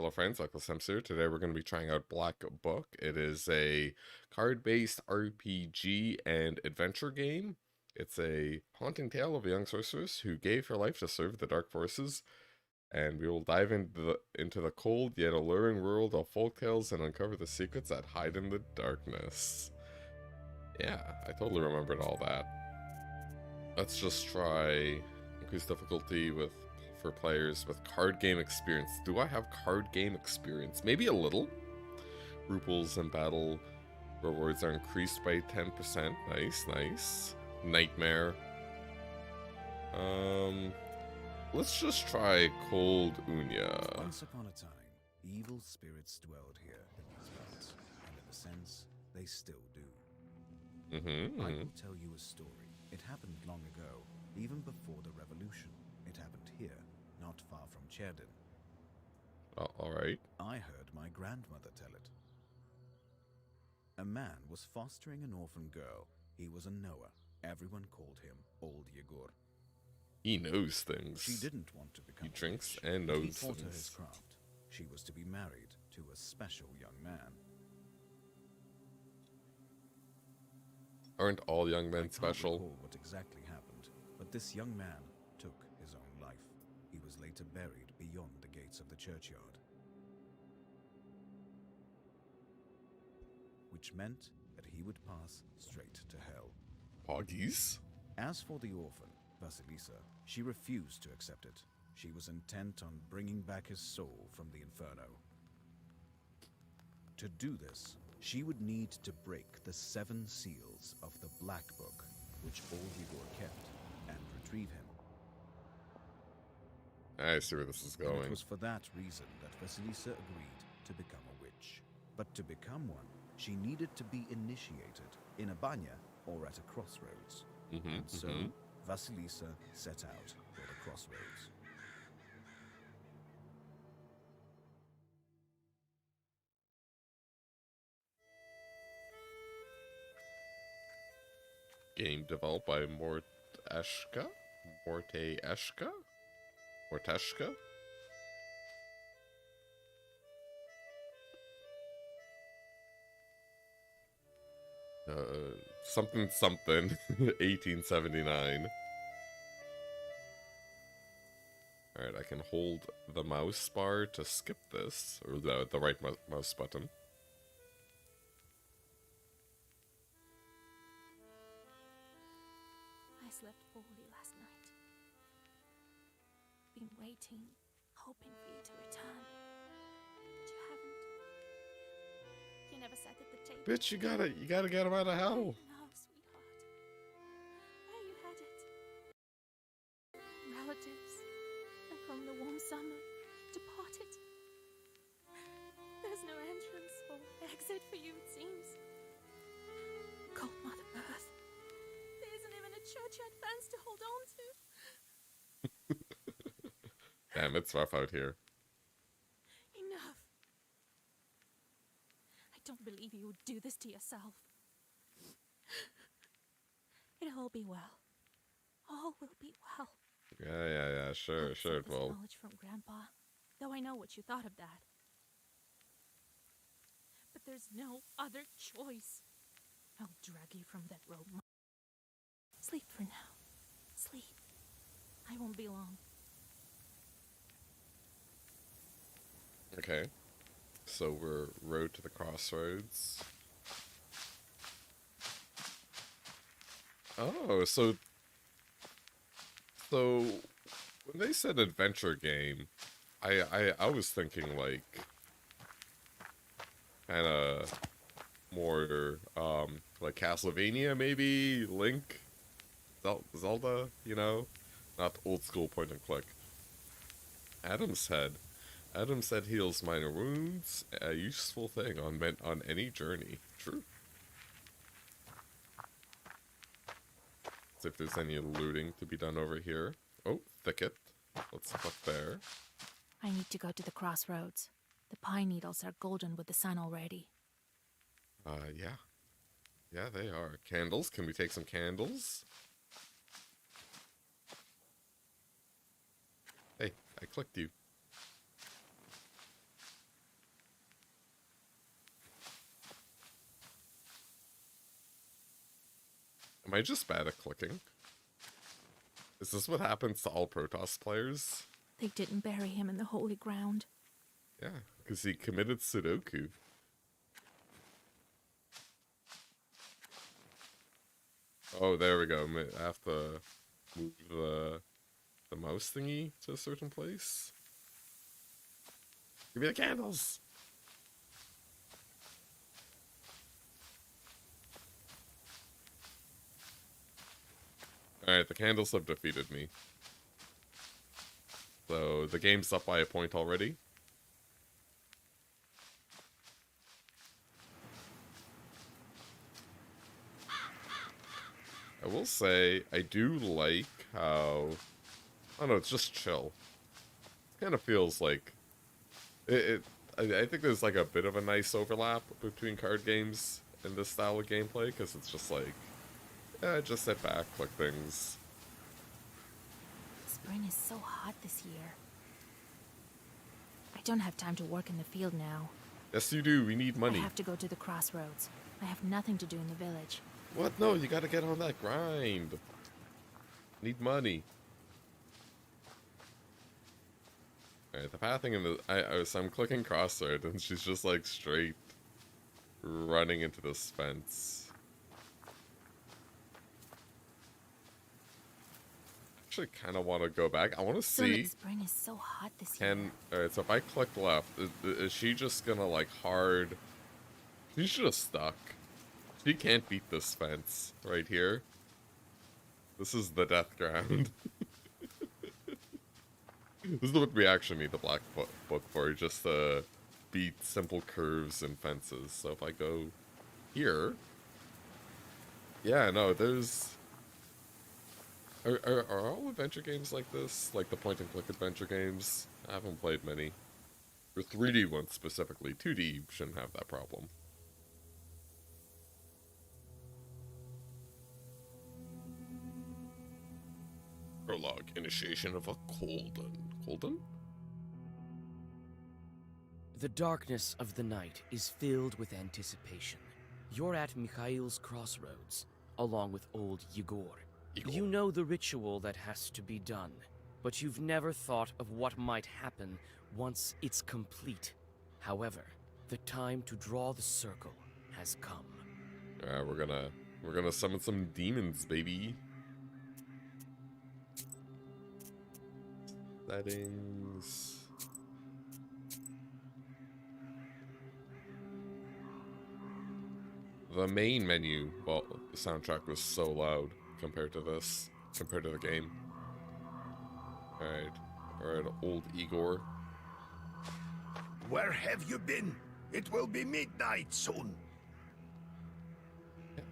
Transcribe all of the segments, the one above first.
Hello friends, Uncle Sims here. Today we're going to be trying out Black Book. It is a card-based RPG and adventure game. It's a haunting tale of a young sorceress who gave her life to serve the dark forces, and we will dive into the cold yet alluring world of folktales and uncover the secrets that hide in the darkness. Yeah, I totally remembered all that. Let's just try increase difficulty for players with card game experience. Do I have card game experience? Maybe a little. Rubles and battle rewards are increased by 10%. Nice, nice. Nightmare. Let's just try Cold Unya. Once upon a time, evil spirits dwelled here in these parts, and in a sense, they still do. I will tell you a story. It happened long ago, even before the revolution. It happened here, not far from Cherdin. Alright. I heard my grandmother tell it. A man was fostering an orphan girl. He was a knower. Everyone called him Old Yegor. He knows things. She didn't want to become He drinks rich, and but knows he taught her his things. craft. She was to be married to a special young man. Aren't all young men I can't special? recall what exactly happened, but this young man took his own life. He was later buried beyond the gates of the churchyard. Which meant that he would pass straight to hell. Poggies? As for the orphan, Vasilisa, she refused to accept it. She was intent on bringing back his soul from the Inferno. To do this, she would need to break the 7 seals of the Black Book, which Old Igor kept, and retrieve him. I see where this is And it going. was for that reason that Vasilisa agreed to become a witch. But to become one, she needed to be initiated in a banya or at a crossroads. And so, Vasilisa set out for the crossroads. Game developed by Morteshka? Morteshka? Morteshka? Something something, 1879. Alright, I can hold the mouse bar to skip this, or the right mouse button. I slept poorly last night. Been waiting, hoping for you to return. But you haven't. You never sat at the table. Bitch, you gotta get him out of hell. No, sweetheart. Where you headed? Relatives. And from the warm summer, departed. There's no entrance or exit for you, it seems. Cold Mother Earth. There isn't even a churchyard fence to hold on to. Damn, it's rough out here. Enough. I don't believe you would do this to yourself. It'll all be well. All will be well. Yeah, sure, I'll sure, accept this well. knowledge from Grandpa, though I know what you thought of that. But there's no other choice. I'll drag you from that road. Sleep for now. Sleep. I won't be long. Okay. So we're road to the crossroads. Oh, so when they said adventure game, I was thinking like kind of more like Castlevania maybe, Link, Zelda, you know, not old school point and click. Adam said heals minor wounds, a useful thing on any journey. True. See if there's any looting to be done over here. Oh, thicket. Let's look there. I need to go to the crossroads. The pine needles are golden with the sun already. Yeah. Yeah, they are. Candles. Can we take some candles? Hey, I clicked you. Am I just bad at clicking? Is this what happens to all Protoss players? They didn't bury him in the holy ground. Yeah, because he committed Sudoku. Oh, there we go. I have to move the mouse thingy to a certain place. Give me the candles! Alright, the candles have defeated me. So, the game's up by a point already. I will say, I do like how... I don't know, it's just chill. It kind of feels like... I think there's like a bit of a nice overlap between card games and this style of gameplay, because it's just like... Yeah, just sit back, click things. Spring is so hot this year. I don't have time to work in the field now. Yes, you do. We need money. I have to go to the crossroads. I have nothing to do in the village. What? No, you gotta get on that grind. Need money. Alright, the pathing in the... So I'm clicking crossroad, and she's just like straight running into this fence. Actually kind of want to go back. I want to see... Spring is so hot this year. Alright, so if I click left, is she just gonna like hard... She's just stuck. She can't beat this fence right here. This is the death ground. This is what we actually need the black book for, just to beat simple curves and fences. So if I go here... Yeah, no, there's... Are all adventure games like this? Like the point-and-click adventure games? I haven't played many. Or 3D ones specifically. 2D shouldn't have that problem. Prologue. Initiation of a Colden. Colden? The darkness of the night is filled with anticipation. You're at Mikhail's crossroads, along with old Igor. You know the ritual that has to be done, but you've never thought of what might happen once it's complete. However, the time to draw the circle has come. Alright, we're gonna summon some demons, baby. Settings. The main menu, well, the soundtrack was so loud compared to this, compared to the game. Alright, old Igor. Where have you been? It will be midnight soon.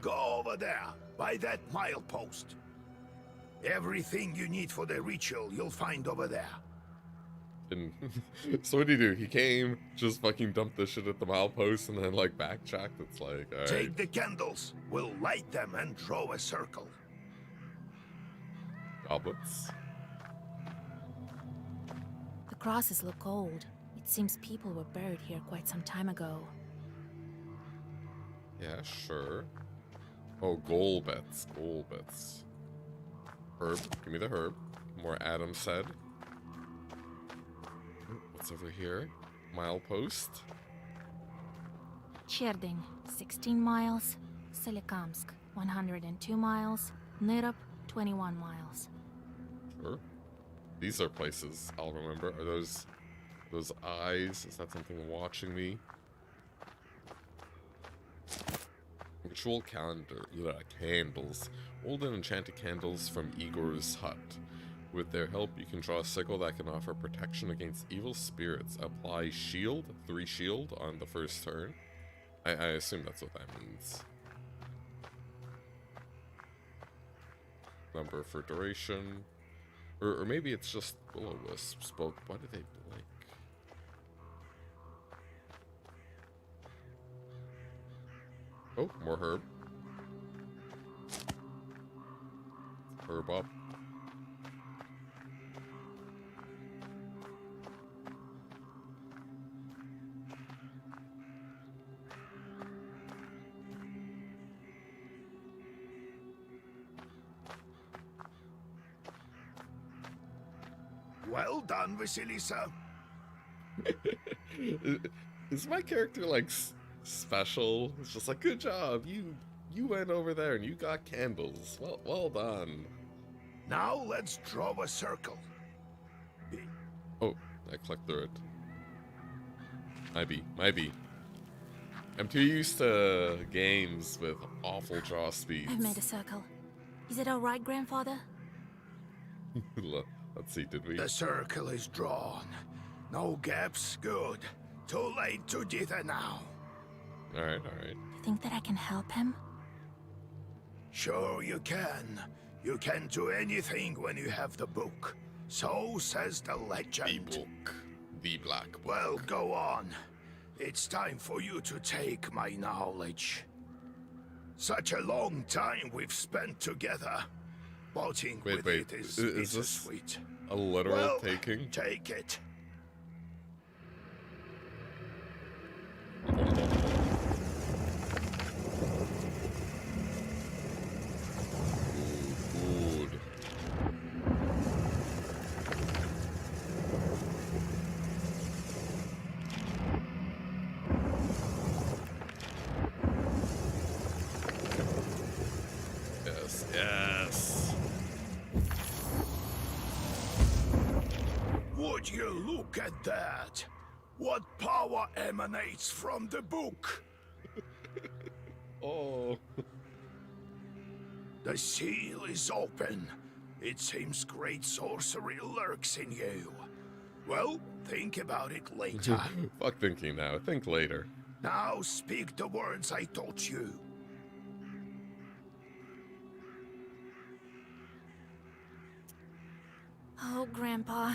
Go over there, by that milepost. Everything you need for the ritual, you'll find over there. And so what did he do? He came, just fucking dumped the shit at the milepost, and then like backtracked. It's like, alright. Take the candles. We'll light them and draw a circle. Goblets. The crosses look old. It seems people were buried here quite some time ago. Yeah, sure. Oh, goal bets. Goal bets. Herb. Give me the herb. More Adam said. What's over here? Milepost. Cherding, 16 miles. Solikamsk, 102 miles. Nyrop, 21 miles. Sure. These are places I'll remember. Are those eyes? Is that something watching me? Ritual calendar. Candles. Old and enchanted candles from Igor's hut. With their help, you can draw a sickle that can offer protection against evil spirits. Apply shield, 3 shield, on the first turn. I assume that's what that means. Number for duration. Or maybe it's just will-o-wisps, but why do they blink? Oh, more herb. Herb up. Well done, Vasilisa. Is my character like special? It's just like, good job, you went over there and you got candles. Well done. Now let's draw a circle. Oh, I clicked through it. Might be. I'm too used to games with awful draw speeds. I've made a circle. Is it all right, Grandfather? Let's see, did we? The circle is drawn. No gaps, good. Too late to dither now. Alright. You think that I can help him? Sure you can. You can do anything when you have the book. So says the legend. The book. The black book. Well, go on. It's time for you to take my knowledge. Such a long time we've spent together. Parting Wait, with it is this bittersweet. a literal Well, taking? take it. Good. Yes. Would you look at that? What power emanates from the book? Oh. The seal is open. It seems great sorcery lurks in you. Well, think about it later. Fuck thinking now. Think later. Now speak the words I taught you. Oh, Grandpa.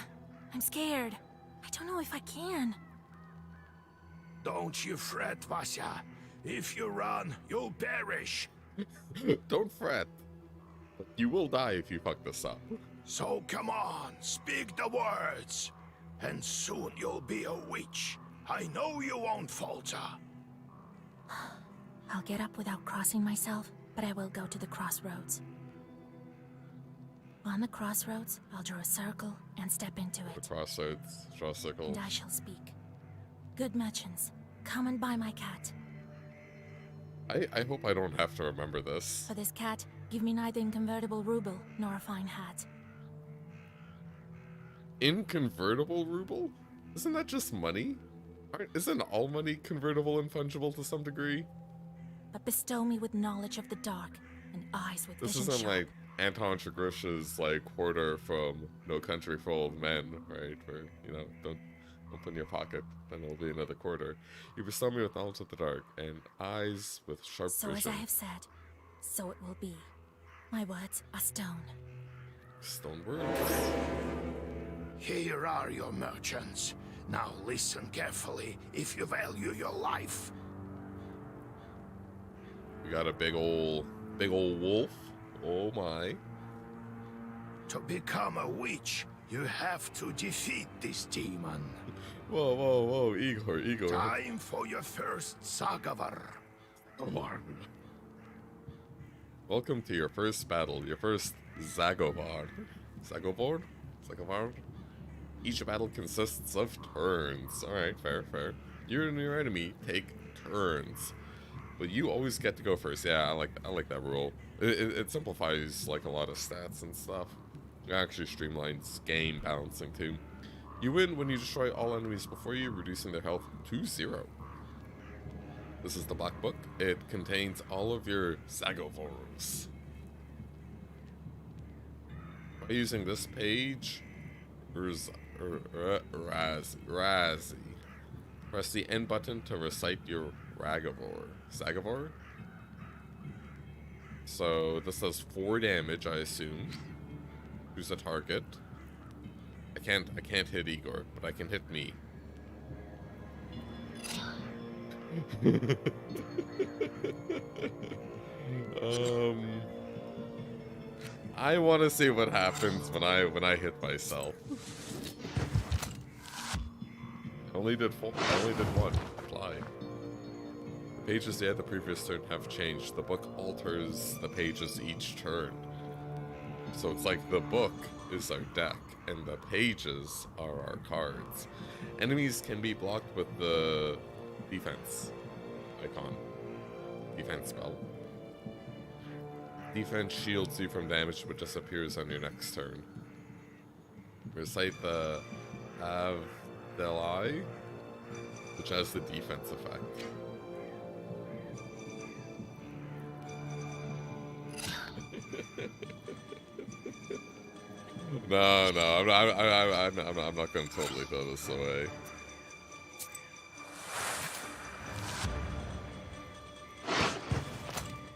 I'm scared. I don't know if I can. Don't you fret, Vasya. If you run, you'll perish. Don't fret. You will die if you fuck this up. So come on, speak the words. And soon you'll be a witch. I know you won't falter. I'll get up without crossing myself, but I will go to the crossroads. On the crossroads, I'll draw a circle and step into The it, crossroads, draw a circle. and I shall speak. Good merchants, come and buy my cat. I hope I don't have to remember this. For this cat, give me neither inconvertible ruble nor a fine hat. Inconvertible ruble? Isn't that just money? Isn't all money convertible and fungible to some degree? But bestow me with knowledge of the dark and eyes with This vision isn't sharp. like Anton Chigurh's like quarter from No Country for Old Men, right? Where, you know, don't open your pocket, then it'll be another quarter. You bestow me with knowledge of the dark and eyes with sharp So as vision. I have said, so it will be. My words are stone. Stone words. Here are your merchants. Now listen carefully if you value your life. We got a big ol' wolf. Oh my. To become a witch, you have to defeat this demon. Whoa, Igor. Time for your first Sagavar. Welcome to your first battle, your first Zagovar. Zagovar? Each battle consists of turns. Alright, fair. You and your enemy take turns. But you always get to go first. Yeah, I like that rule. It simplifies like a lot of stats and stuff. It actually streamlines game balancing too. You win when you destroy all enemies before you, reducing their health to 0. This is the Black Book. It contains all of your Zagovors. By using this page, Razzie. Press the N button to recite your Ragavor. Zagavor? So this does 4 damage, I assume. Who's the target? I can't hit Igor, but I can hit me. I want to see what happens when I hit myself. I only did 1. Apply. The pages they had the previous turn have changed. The book alters the pages each turn. So it's like the book is our deck, and the pages are our cards. Enemies can be blocked with the defense icon. Defense spell. Defense shields you from damage but disappears on your next turn. Recite the Avdelai, which has the defense effect. No, I'm not going to totally throw this away.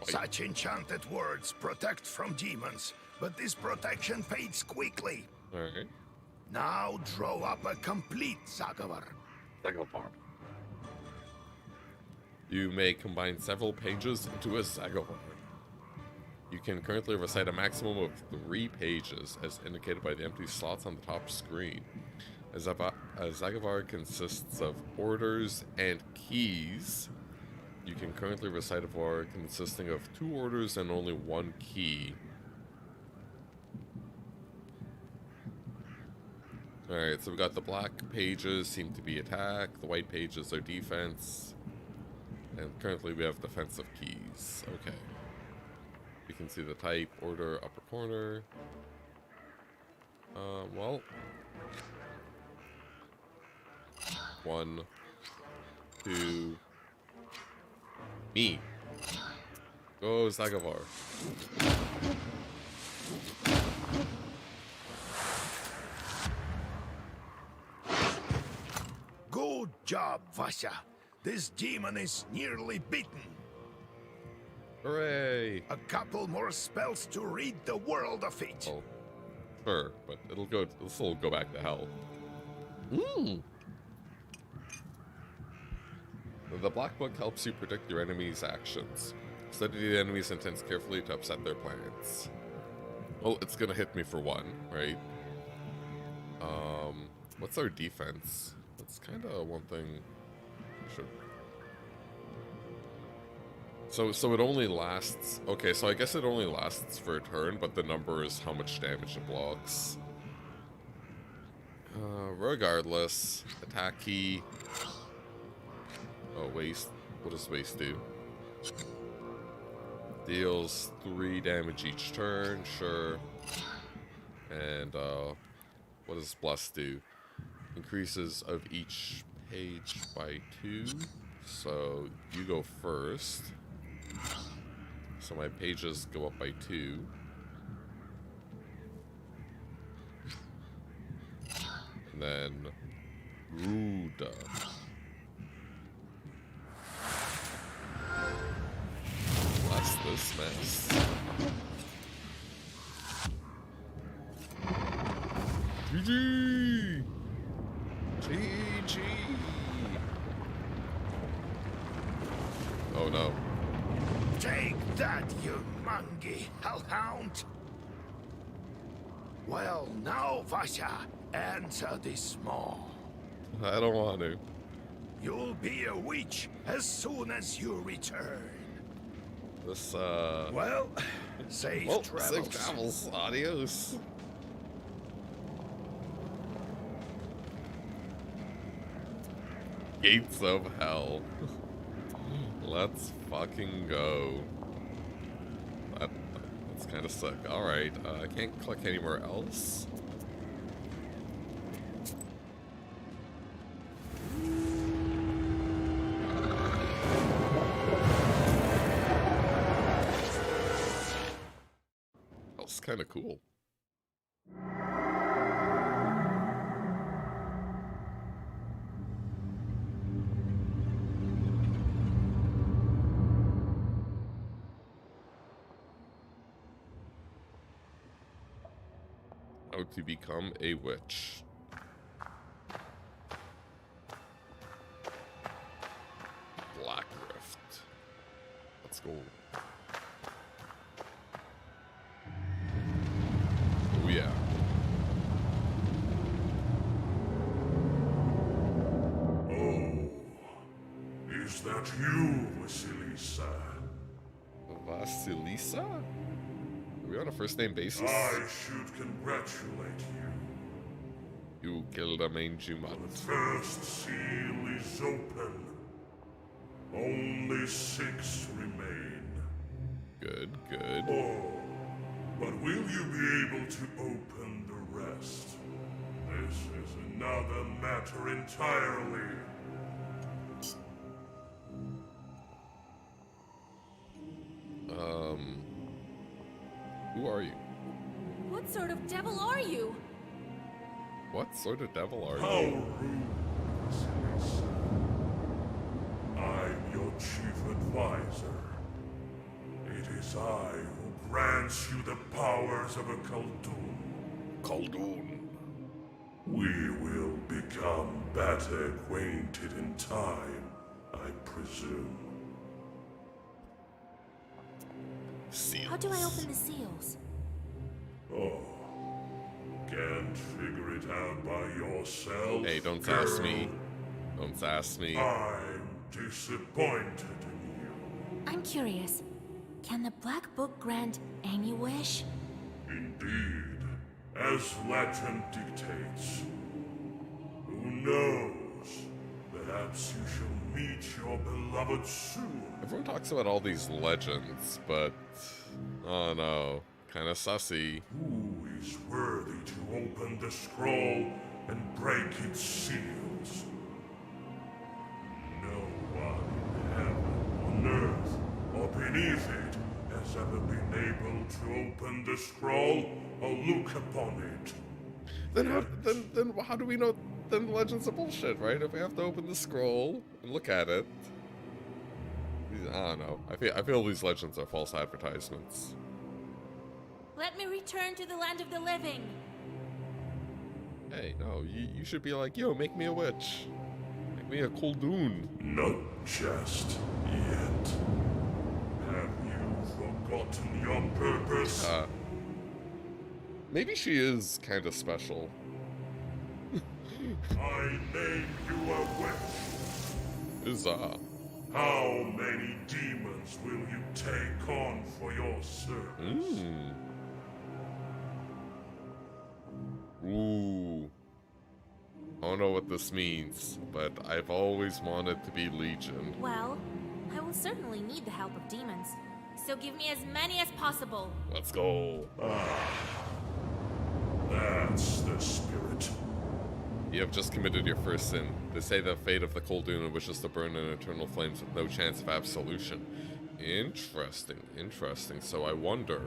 Such enchanted words protect from demons, but this protection fades quickly. Alright. Now draw up a complete Zagavar. You may combine several pages into a Zagavar. You can currently recite a maximum of 3 pages, as indicated by the empty slots on the top screen. A Zagavar consists of orders and keys. You can currently recite a var consisting of 2 orders and only 1 key. Alright, so we got the black pages seem to be attack, the white pages are defense, and currently we have defensive keys. Okay. You can see the type, order, upper corner. Well. 1, 2. Me. Go, Zagavar. Good job, Vasya. This demon is nearly beaten. Hooray! A couple more spells to rid the world of it. Oh, sure, but it'll still go back to hell. The Black Book helps you predict your enemy's actions. Study the enemy's intents carefully to upset their plans. Well, it's gonna hit me for 1, right? What's our defense? That's kind of one thing we should... So it only lasts... Okay, so I guess it only lasts for a turn, but the number is how much damage it blocks. Regardless, attack key... Oh, waste. What does waste do? Deals 3 damage each turn, sure. And, what does bless do? Increases of each page by 2. So, you go first. So my pages go up by 2. And then... Ruda. Bless this mess. GG! GG! Oh no. Take that, you mangy hellhound! Well, now, Vasya, answer this maw. I don't want to. You'll be a witch as soon as you return. This, Well, safe travels. Safe travels. Adios. Gates of Hell. Let's fucking go. That's kind of sick. Alright, I can't click anywhere else. That's kind of cool. How to become a witch. Black Rift. Let's go. Oh yeah. Oh, is that you, Vasilisa? Vasilisa? we on a first name basis? I should congratulate you. You killed a mangy mutt. The first seal is open. Only 6 remain. Good, good. Oh, but will you be able to open the rest? This is another matter entirely. Who are you? What sort of devil are you? What sort of devil are How you? rude, Sorceress. I'm your chief advisor. It is I who grants you the powers of a Khaldun. Khaldun. We will become better acquainted in time, I presume. Seals. How do I open the seals? Oh, can't figure it out by yourself? Hey, don't girl? sass me. Don't sass me. I'm disappointed in you. I'm curious. Can the Black Book grant any wish? Indeed, as legend dictates. Who knows? Perhaps you shall meet your beloved soon. Everyone talks about all these legends, but oh no, kind of sussy. Who is worthy to open the scroll and break its seals? No one in heaven, on earth, or beneath it has ever been able to open the scroll or look upon it. Then how do we know? Then the legends are bullshit, right? If we have to open the scroll and look at it, I don't know. I feel these legends are false advertisements. Let me return to the land of the living. Hey, no, you should be like, yo, make me a witch. Make me a Khaldun. Not just yet. Have you forgotten your purpose? Maybe she is kind of special. I name you a witch. Huzzah. How many demons will you take on for your service? Ooh. I don't know what this means, but I've always wanted to be Legion. Well, I will certainly need the help of demons. So give me as many as possible. Let's go. That's the spirit. You have just committed your first sin. They say the fate of the Khaldun wishes to burn in eternal flames with no chance of absolution. Interesting, interesting. So I wonder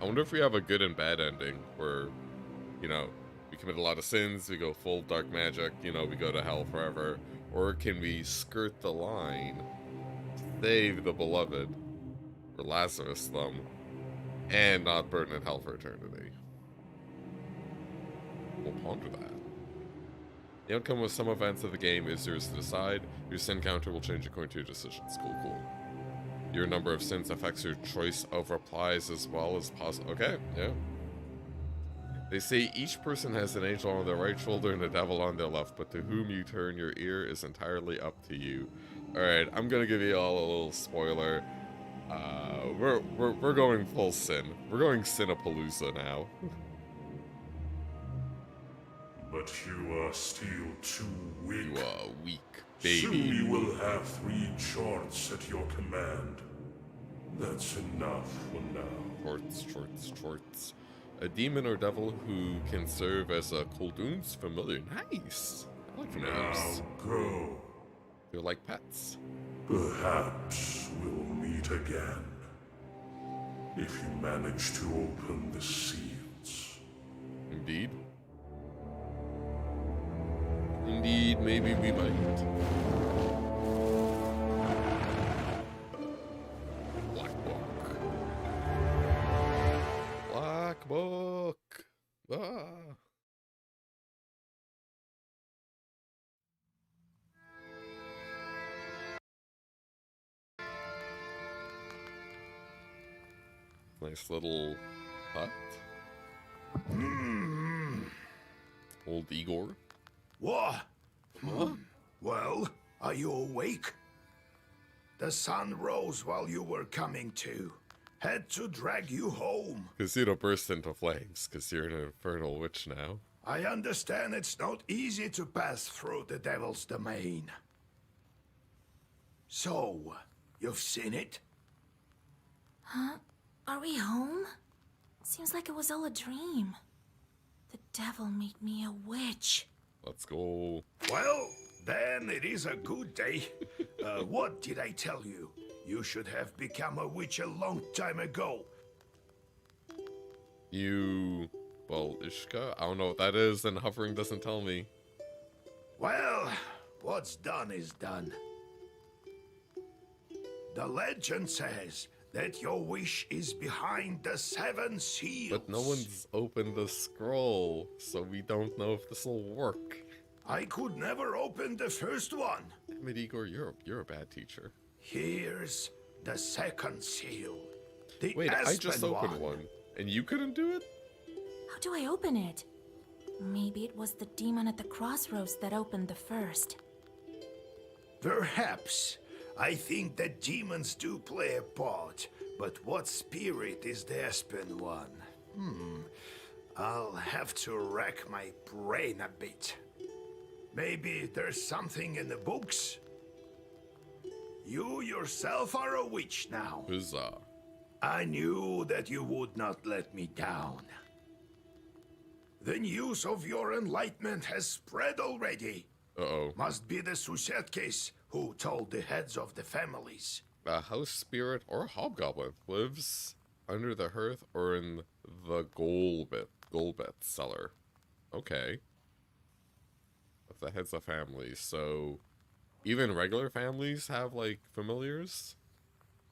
if we have a good and bad ending where, you know, we commit a lot of sins, we go full dark magic, you know, we go to hell forever, or can we skirt the line, save the beloved, or Lazarus them, and not burn in hell for eternity? We'll ponder that. The outcome of some events of the game is yours to decide. Your sin counter will change according to your decisions. Cool, cool. Your number of sins affects your choice of replies as well as possible. Okay, yeah. They say each person has an angel on their right shoulder and a devil on their left, but to whom you turn your ear is entirely up to you. Alright, I'm gonna give you all a little spoiler. We're going full sin. We're going Cinepalooza now. But you are still too weak. You are weak, Soon baby. you will have 3 charts at your command. That's enough for now. Shorts. A demon or devil who can serve as a Khaldun's familiar. Nice. I like familiars. Now go. They're like pets. Perhaps we'll meet again. If you manage to open the seals. Indeed. Indeed, maybe we might. Black Book. Black Book. Ah. Nice little hut. Old Igor. What? Well, are you awake? The sun rose while you were coming to. Had to drag you home. Casino burst into flames because you're an infernal witch now. I understand it's not easy to pass through the devil's domain. So, you've seen it? Huh? Are we home? Seems like it was all a dream. The devil made me a witch. Let's go. Well, then it is a good day. What did I tell you? You should have become a witch a long time ago. Well, Ishka? I don't know what that is, and hovering doesn't tell me. Well, what's done is done. The legend says that your wish is behind the 7 seals. But no one's opened the scroll, so we don't know if this will work. I could never open the first one. Damn it, Igor, you're a bad teacher. Here's the 2nd seal. The Wait, I just Aspen opened one, and you couldn't do it? How do I open it? Maybe it was the demon at the crossroads that opened the first. Perhaps. I think that demons do play a part, but what spirit is the Aspen one? I'll have to rack my brain a bit. Maybe there's something in the books? You yourself are a witch now. Huzzah. I knew that you would not let me down. The news of your enlightenment has spread already. Uh-oh. Must be the Susetkes who told the heads of the families. A house spirit or hobgoblin lives under the hearth or in the Golbet cellar. Okay. Of the heads of families, so even regular families have, like, familiars?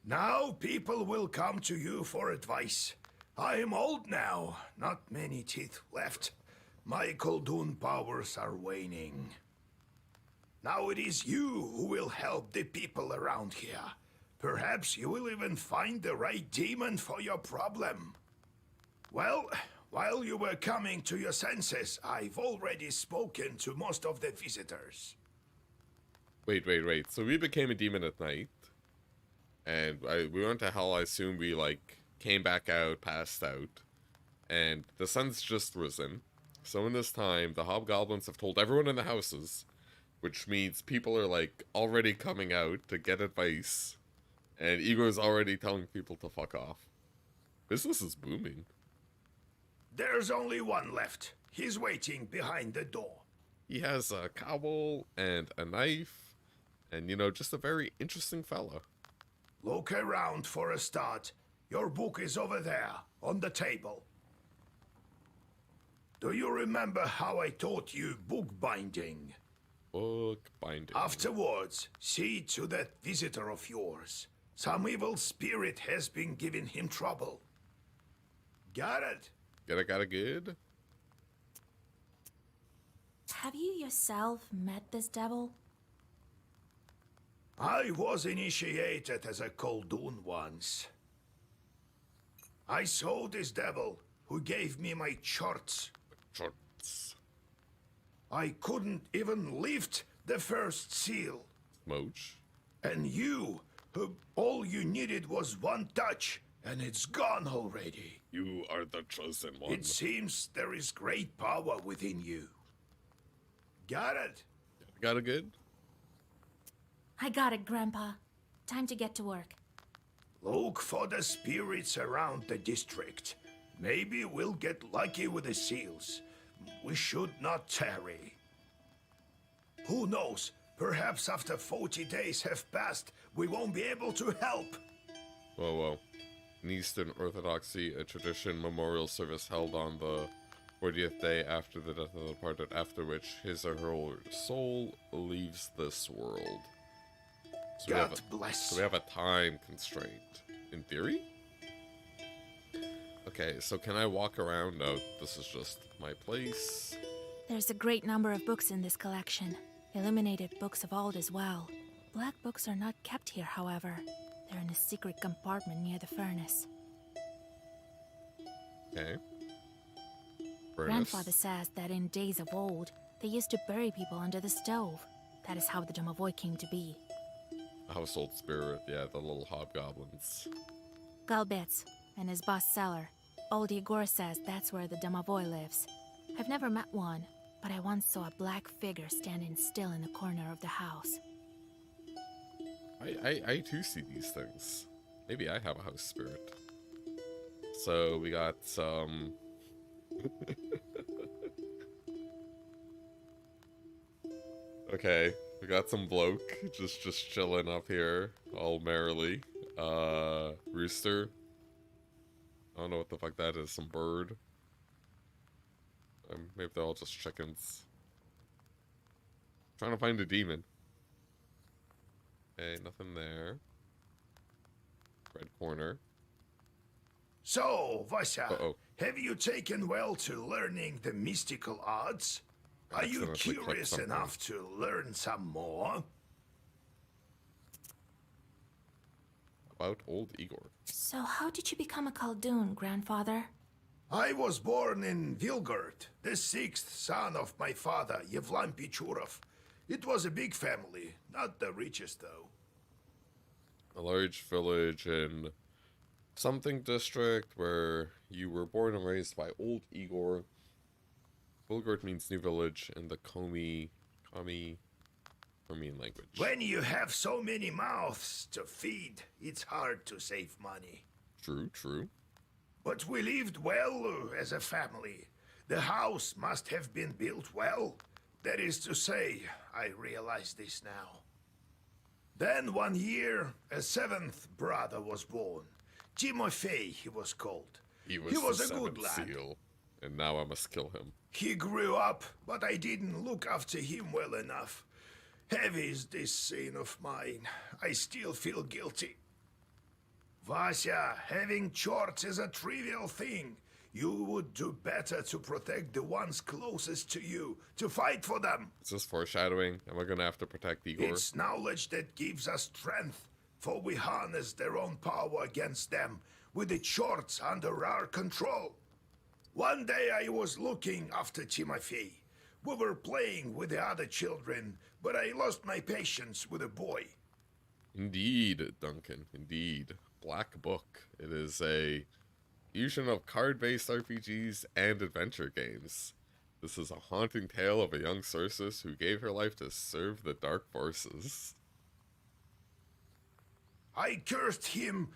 Now people will come to you for advice. I am old now, not many teeth left. My Koldun powers are waning. Now it is you who will help the people around here. Perhaps you will even find the right demon for your problem. Well, while you were coming to your senses, I've already spoken to most of the visitors. Wait. So we became a demon at night. And we went to hell. I assume we, like, came back out, passed out. And the sun's just risen. So in this time, the hobgoblins have told everyone in the houses, which means people are, like, already coming out to get advice. And Igor's already telling people to fuck off. Business is booming. There's only one left. He's waiting behind the door. He has a cowl and a knife. And, you know, just a very interesting fella. Look around for a start. Your book is over there, on the table. Do you remember how I taught you bookbinding? Bookbinding. Afterwards, see to that visitor of yours. Some evil spirit has been giving him trouble. Got it? Got it good? Have you yourself met this devil? I was initiated as a Koldun once. I saw this devil who gave me my charts. Shorts. I couldn't even lift the first seal. Smoach. And you, all you needed was one touch, and it's gone already. You are the chosen one. It seems there is great power within you. Got it? Got it good? I got it, Grandpa. Time to get to work. Look for the spirits around the district. Maybe we'll get lucky with the seals. We should not tarry. Who knows? Perhaps after 40 days have passed, we won't be able to help. Well. In Eastern Orthodoxy, a tradition memorial service held on the 40th day after the death of the departed, after which his or her soul leaves this world. So God bless. So we have a time constraint. In theory? Okay, so can I walk around? No, this is just my place. There's a great number of books in this collection. Illuminated books of old as well. Black books are not kept here, however. They're in a secret compartment near the furnace. Okay. Grandfather says that in days of old, they used to bury people under the stove. That is how the Domovoy came to be. A household spirit, yeah, the little hobgoblins. Galbets and his boss cellar. Old Igor says that's where the Domovoy lives. I've never met one, but I once saw a black figure standing still in the corner of the house. I too see these things. Maybe I have a house spirit. So we got some... Okay, we got some bloke just chilling up here, all merrily. Rooster. I don't know what the fuck that is, some bird. Maybe they're all just chickens. Trying to find a demon. Okay, nothing there. Red corner. So, Vasya, Uh-oh. have you taken well to learning the mystical arts? Are you Accidentally clicked curious something. enough to learn some more? About old Igor. So how did you become a Khaldun, grandfather? I was born in Vilgard, the sixth son of my father, Yevlam Pichurov. It was a big family, not the richest though. A large village in something district where you were born and raised by old Igor. Vilgard means new village in the Komi Armenian language. When you have so many mouths to feed, it's hard to save money. True, true. But we lived well as a family. The house must have been built well. That is to say, I realize this now. Then one year, a seventh brother was born. Timofey, he was called. He was a the good seventh lad. seal, and now I must kill him. He grew up, but I didn't look after him well enough. Heavy is this sin of mine. I still feel guilty. Vasya, having chorts is a trivial thing. You would do better to protect the ones closest to you, to fight for them. Is this foreshadowing? Am I gonna have to protect Igor? It's knowledge that gives us strength, for we harness their own power against them, with the chorts under our control. One day I was looking after Timofey. We were playing with the other children, but I lost my patience with a boy. Indeed, Duncan, indeed. Black Book. It is a fusion of card-based RPGs and adventure games. This is a haunting tale of a young sorceress who gave her life to serve the dark forces. I cursed him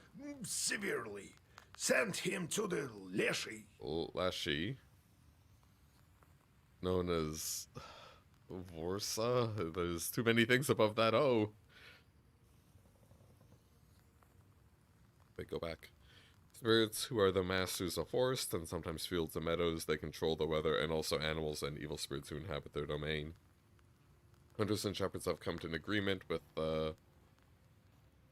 severely, sent him to the Leshy. Leshy, known as Vorsa. There's too many things above that O. Wait, go back. Spirits who are the masters of forest and sometimes fields and meadows. They control the weather and also animals and evil spirits who inhabit their domain. Hunters and shepherds have come to an agreement with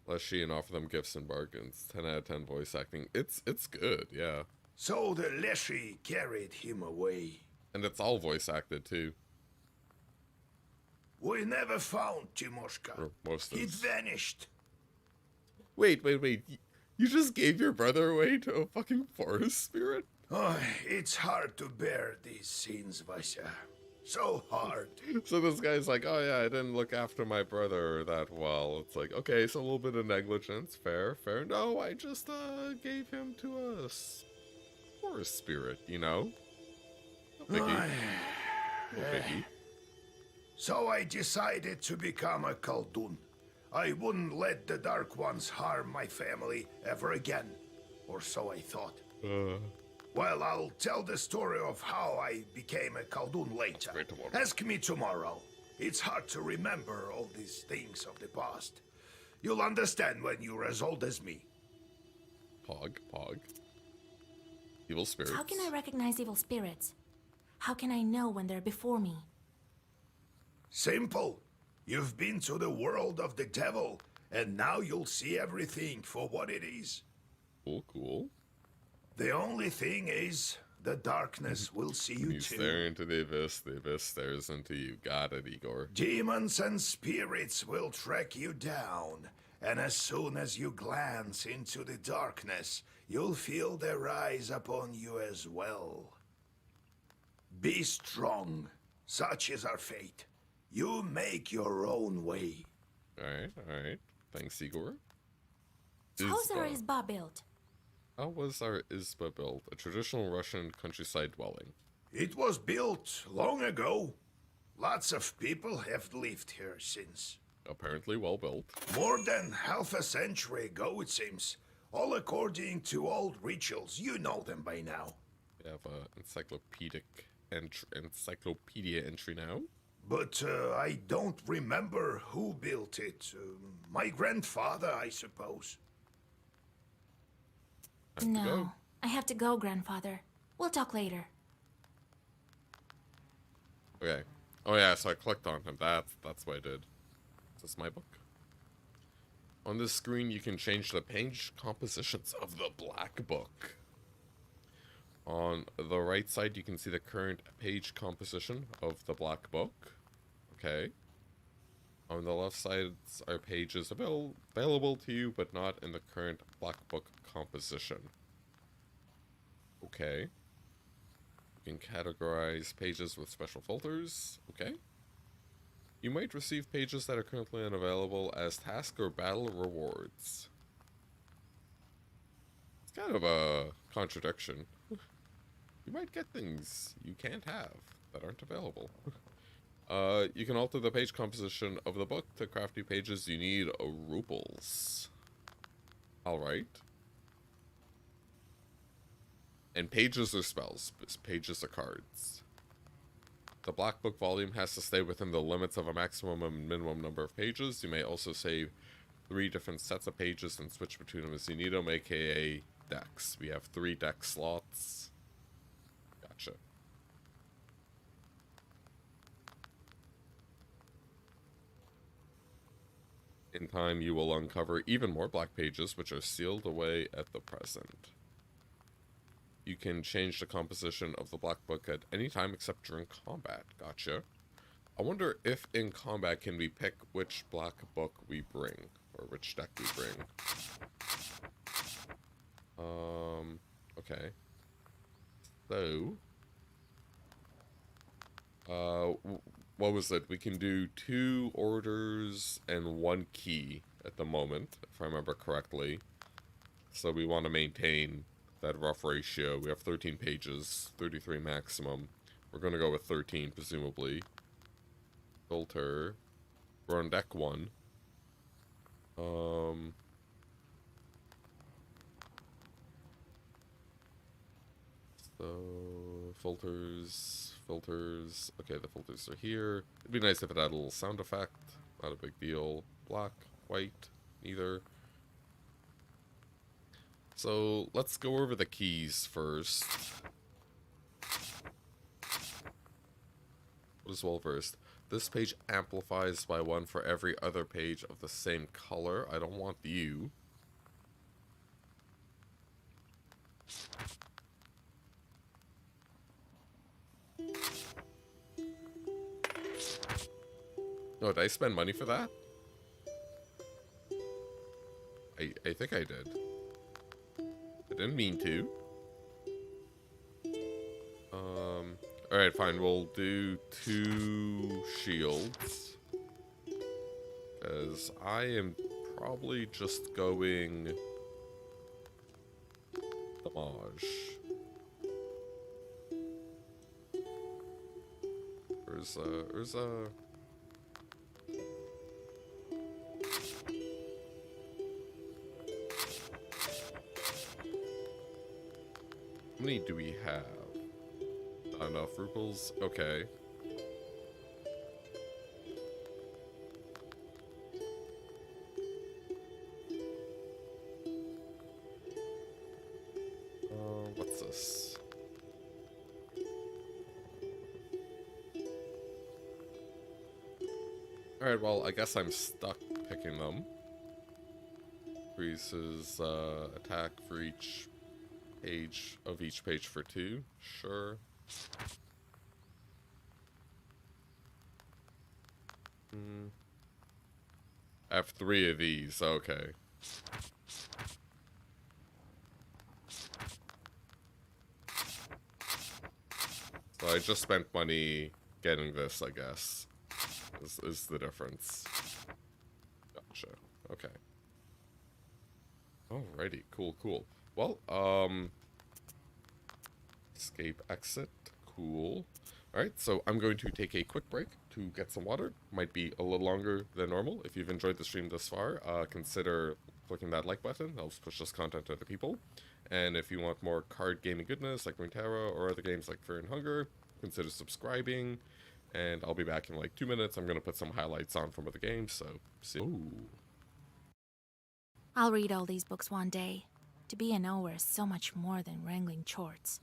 Leshy and offer them gifts and bargains. 10 out of 10 voice acting. It's good, yeah. So the Leshy carried him away. And it's all voice acted too. We never found Timoshka. Or most of He'd us. vanished. Wait. You just gave your brother away to a fucking forest spirit? Oh, it's hard to bear these scenes, Vasya. So hard. So this guy's like, oh yeah, I didn't look after my brother that well. It's like, okay, so a little bit of negligence. Fair. No, I just gave him to a forest spirit, you know? No biggie. No biggie. So I decided to become a Khaldun. I wouldn't let the Dark Ones harm my family ever again. Or so I thought. Well, I'll tell the story of how I became a Khaldun later. Wait tomorrow. Ask me tomorrow. It's hard to remember all these things of the past. You'll understand when you're as old as me. Pog. Evil spirits. How can I recognize evil spirits? How can I know when they're before me? Simple. You've been to the world of the devil, and now you'll see everything for what it is. Cool. The only thing is, the darkness will see you You too. stare into the abyss stares into you. Got it, Igor. Demons and spirits will track you down, and as soon as you glance into the darkness, you'll feel their eyes upon you as well. Be strong. Such is our fate. You make your own way. Alright. Thanks, Igor. How's our Izba built? How was our Izba built? A traditional Russian countryside dwelling. It was built long ago. Lots of people have lived here since. Apparently well built. More than half a century ago, it seems. All according to old rituals. You know them by now. We have a encyclopedia entry now. But I don't remember who built it. My grandfather, I suppose. Time to go. No, I have to go, grandfather. We'll talk later. Okay. Oh yeah, so I clicked on him. That's what I did. Is this my book? On this screen, you can change the page compositions of the Black Book. On the right side, you can see the current page composition of the Black Book. Okay. On the left side are pages available to you, but not in the current Black Book composition. Okay. You can categorize pages with special filters. Okay. You might receive pages that are currently unavailable as task or battle rewards. It's kind of a contradiction. You might get things you can't have that aren't available. You can alter the page composition of the book to craft new pages. You need rubles. Alright. And pages are spells. Pages are cards. The Black Book volume has to stay within the limits of a maximum and minimum number of pages. You may also save 3 different sets of pages and switch between them as you need them, aka decks. We have 3 deck slots. Gotcha. In time, you will uncover even more black pages, which are sealed away at the present. You can change the composition of the Black Book at any time except during combat. Gotcha. I wonder if in combat can we pick which Black Book we bring, or which deck we bring. Okay. So, what was it? We can do 2 orders and 1 key at the moment, if I remember correctly. So we want to maintain that rough ratio. We have 13 pages, 33 maximum. We're going to go with 13, presumably. Filter. We're on deck 1. So, filters. Okay, the filters are here. It'd be nice if it had a little sound effect. Not a big deal. Black, white, neither. So, let's go over the keys first. What is well versed? This page amplifies by 1 for every other page of the same color. I don't want you. No, did I spend money for that? I think I did. I didn't mean to. Alright, fine. We'll do 2 shields. Because I am probably just going damage. Where's a... How many do we have? Not enough rubles? Okay. What's this? Alright, well, I guess I'm stuck picking them. Increases attack for each page of each page for 2. Sure. I have 3 of these. Okay. So I just spent money getting this, I guess. Is the difference. Gotcha. Okay. Alrighty. Cool. Well, escape exit. Cool. Alright, so I'm going to take a quick break to get some water. Might be a little longer than normal. If you've enjoyed the stream thus far, consider clicking that like button. Helps push this content to other people. And if you want more card gaming goodness like Runeterra or other games like Fear and Hunger, consider subscribing. And I'll be back in like 2 minutes. I'm going to put some highlights on from other games, so see. Ooh. I'll read all these books one day. To be a knower is so much more than wrangling chorts.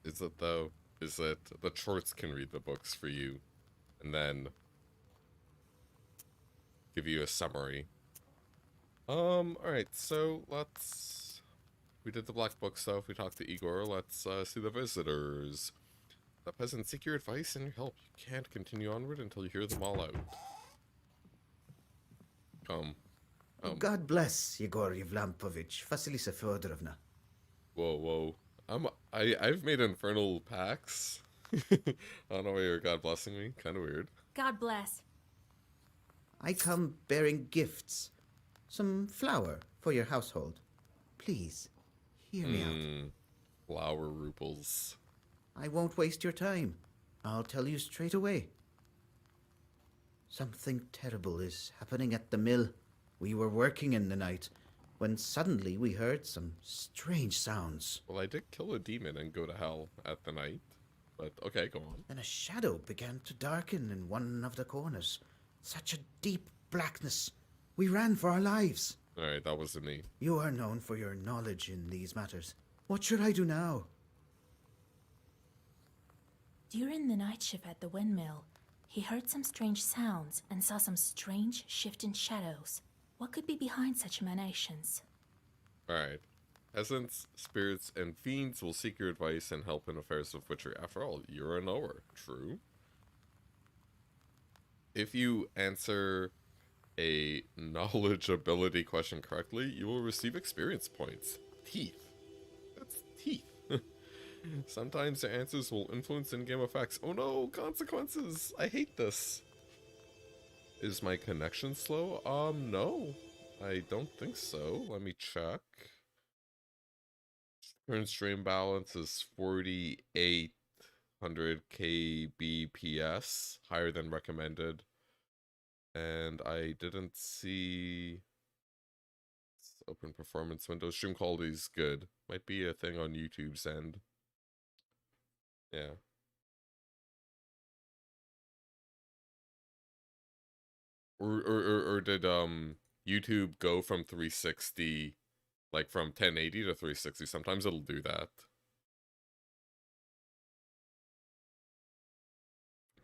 Is it though? Is it the chorts can read the books for you and then give you a summary? Alright, so we did the black book stuff, we talked to Igor, let's see the visitors. The peasants seek your advice and your help. You can't continue onward until you hear them all out. Come. God bless Yegor Yevlampovich, Vasilisa Fyodorovna. Whoa. I've made infernal pacts. I don't know why you're God blessing me. Kind of weird. God bless. I come bearing gifts. Some flour for your household. Please, hear me out. Flower ruples. I won't waste your time. I'll tell you straight away. Something terrible is happening at the mill. We were working in the night, when suddenly we heard some strange sounds. Well, I did kill a demon and go to hell at the night. But, okay, go on. Then a shadow began to darken in one of the corners. Such a deep blackness. We ran for our lives. Alright, that wasn't me. You are known for your knowledge in these matters. What should I do now? During the night shift at the windmill, he heard some strange sounds and saw some strange shifting shadows. What could be behind such emanations? Alright. Peasants, spirits, and fiends will seek your advice and help in affairs of witchery. After all, you're a knower. True. If you answer a knowledge ability question correctly, you will receive experience points. Teeth. That's teeth. Sometimes the answers will influence in-game effects. Oh no, consequences! I hate this. Is my connection slow? No. I don't think so. Let me check. Current stream balance is 4,800 kbps, higher than recommended. And I didn't see... Let's open performance window. Stream quality is good. Might be a thing on YouTube's end. Yeah. Or did YouTube go from 360, like from 1080 to 360? Sometimes it'll do that.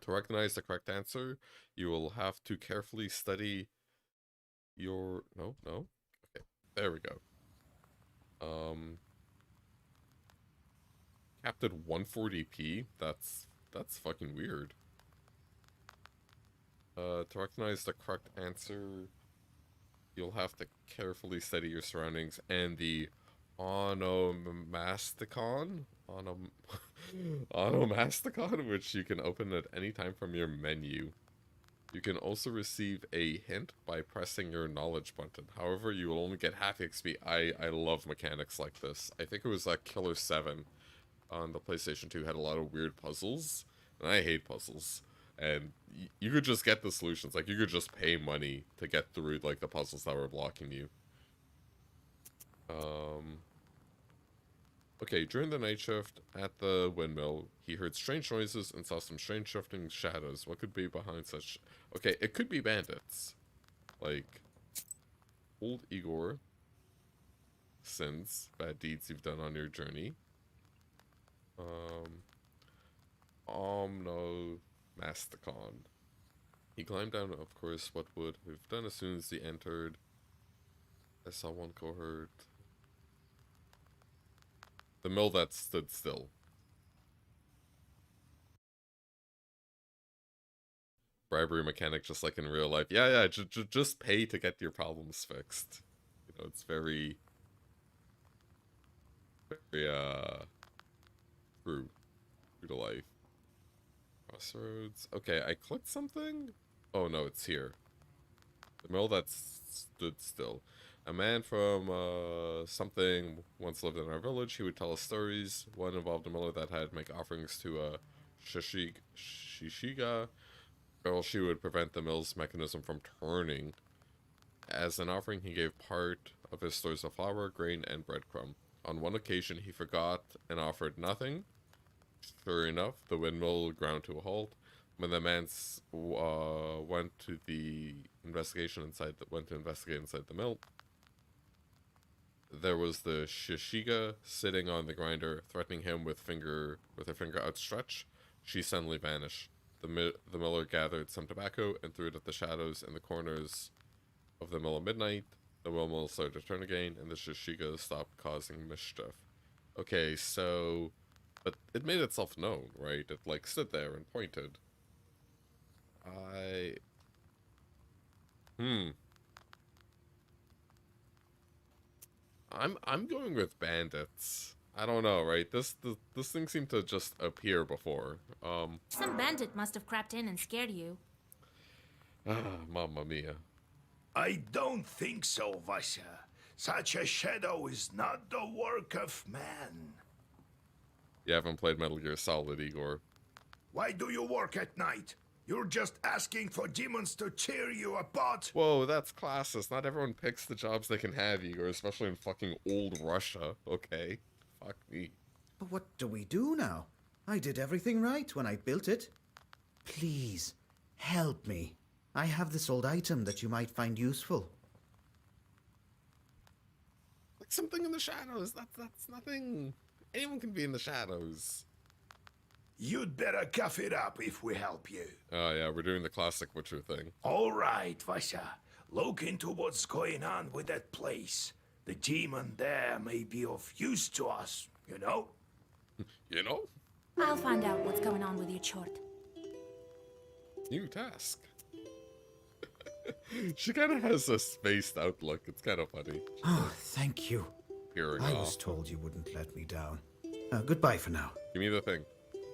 To recognize the correct answer, you will have to carefully study your... No. Okay, there we go. Capped at 140p? That's fucking weird. To recognize the correct answer, you'll have to carefully study your surroundings and the onomasticon, onomasticon, which you can open at any time from your menu. You can also receive a hint by pressing your knowledge button. However, you will only get half XP. I love mechanics like this. I think it was Killer 7 on the PlayStation 2 had a lot of weird puzzles, and I hate puzzles. And you could just get the solutions. Like, you could just pay money to get through, like, the puzzles that were blocking you. Okay, during the night shift at the windmill, he heard strange noises and saw some strange shifting shadows. What could be behind such... Okay, it could be bandits. Like, old Igor. Sins, bad deeds you've done on your journey. No... Masticon. He climbed down, of course, what would have done as soon as he entered. I saw one cohort. The mill that stood still. Bribery mechanic just like in real life. Yeah, just pay to get your problems fixed. You know, it's very true to life. Crossroads. Okay, I clicked something? Oh no, it's here. The mill that stood still. A man from something once lived in our village. He would tell us stories. One involved a miller that had make offerings to a Shishiga girl. She would prevent the mill's mechanism from turning. As an offering, he gave part of his stores of flour, grain, and breadcrumb. On one occasion, he forgot and offered nothing. Sure enough, the windmill ground to a halt. When the man went to investigate inside the mill, there was the Shishiga sitting on the grinder, threatening him with her finger outstretched. She suddenly vanished. The miller gathered some tobacco and threw it at the shadows in the corners of the mill at midnight. The windmill started to turn again, and the Shishiga stopped causing mischief. Okay, so... But it made itself known, right? It, like, stood there and pointed. I'm going with bandits. I don't know, right? This thing seemed to just appear before. Some bandit must have crept in and scared you. Mamma mia. I don't think so, Vasya. Such a shadow is not the work of man. You haven't played Metal Gear Solid, Igor. Why do you work at night? You're just asking for demons to tear you apart. Whoa, that's classist. Not everyone picks the jobs they can have, Igor, especially in fucking old Russia, okay? Fuck me. But what do we do now? I did everything right when I built it. Please, help me. I have this old item that you might find useful. Like something in the shadows. That's nothing. Anyone can be in the shadows. You'd better cough it up if we help you. Oh yeah, we're doing the classic Witcher thing. All right, Vasya. Look into what's going on with that place. The demon there may be of use to us, you know? You know? I'll find out what's going on with your chort. New task. She kind of has a spaced outlook. It's kind of funny. Oh, thank you. Peering I off. was told you wouldn't let me down. Goodbye for now. Give me the thing.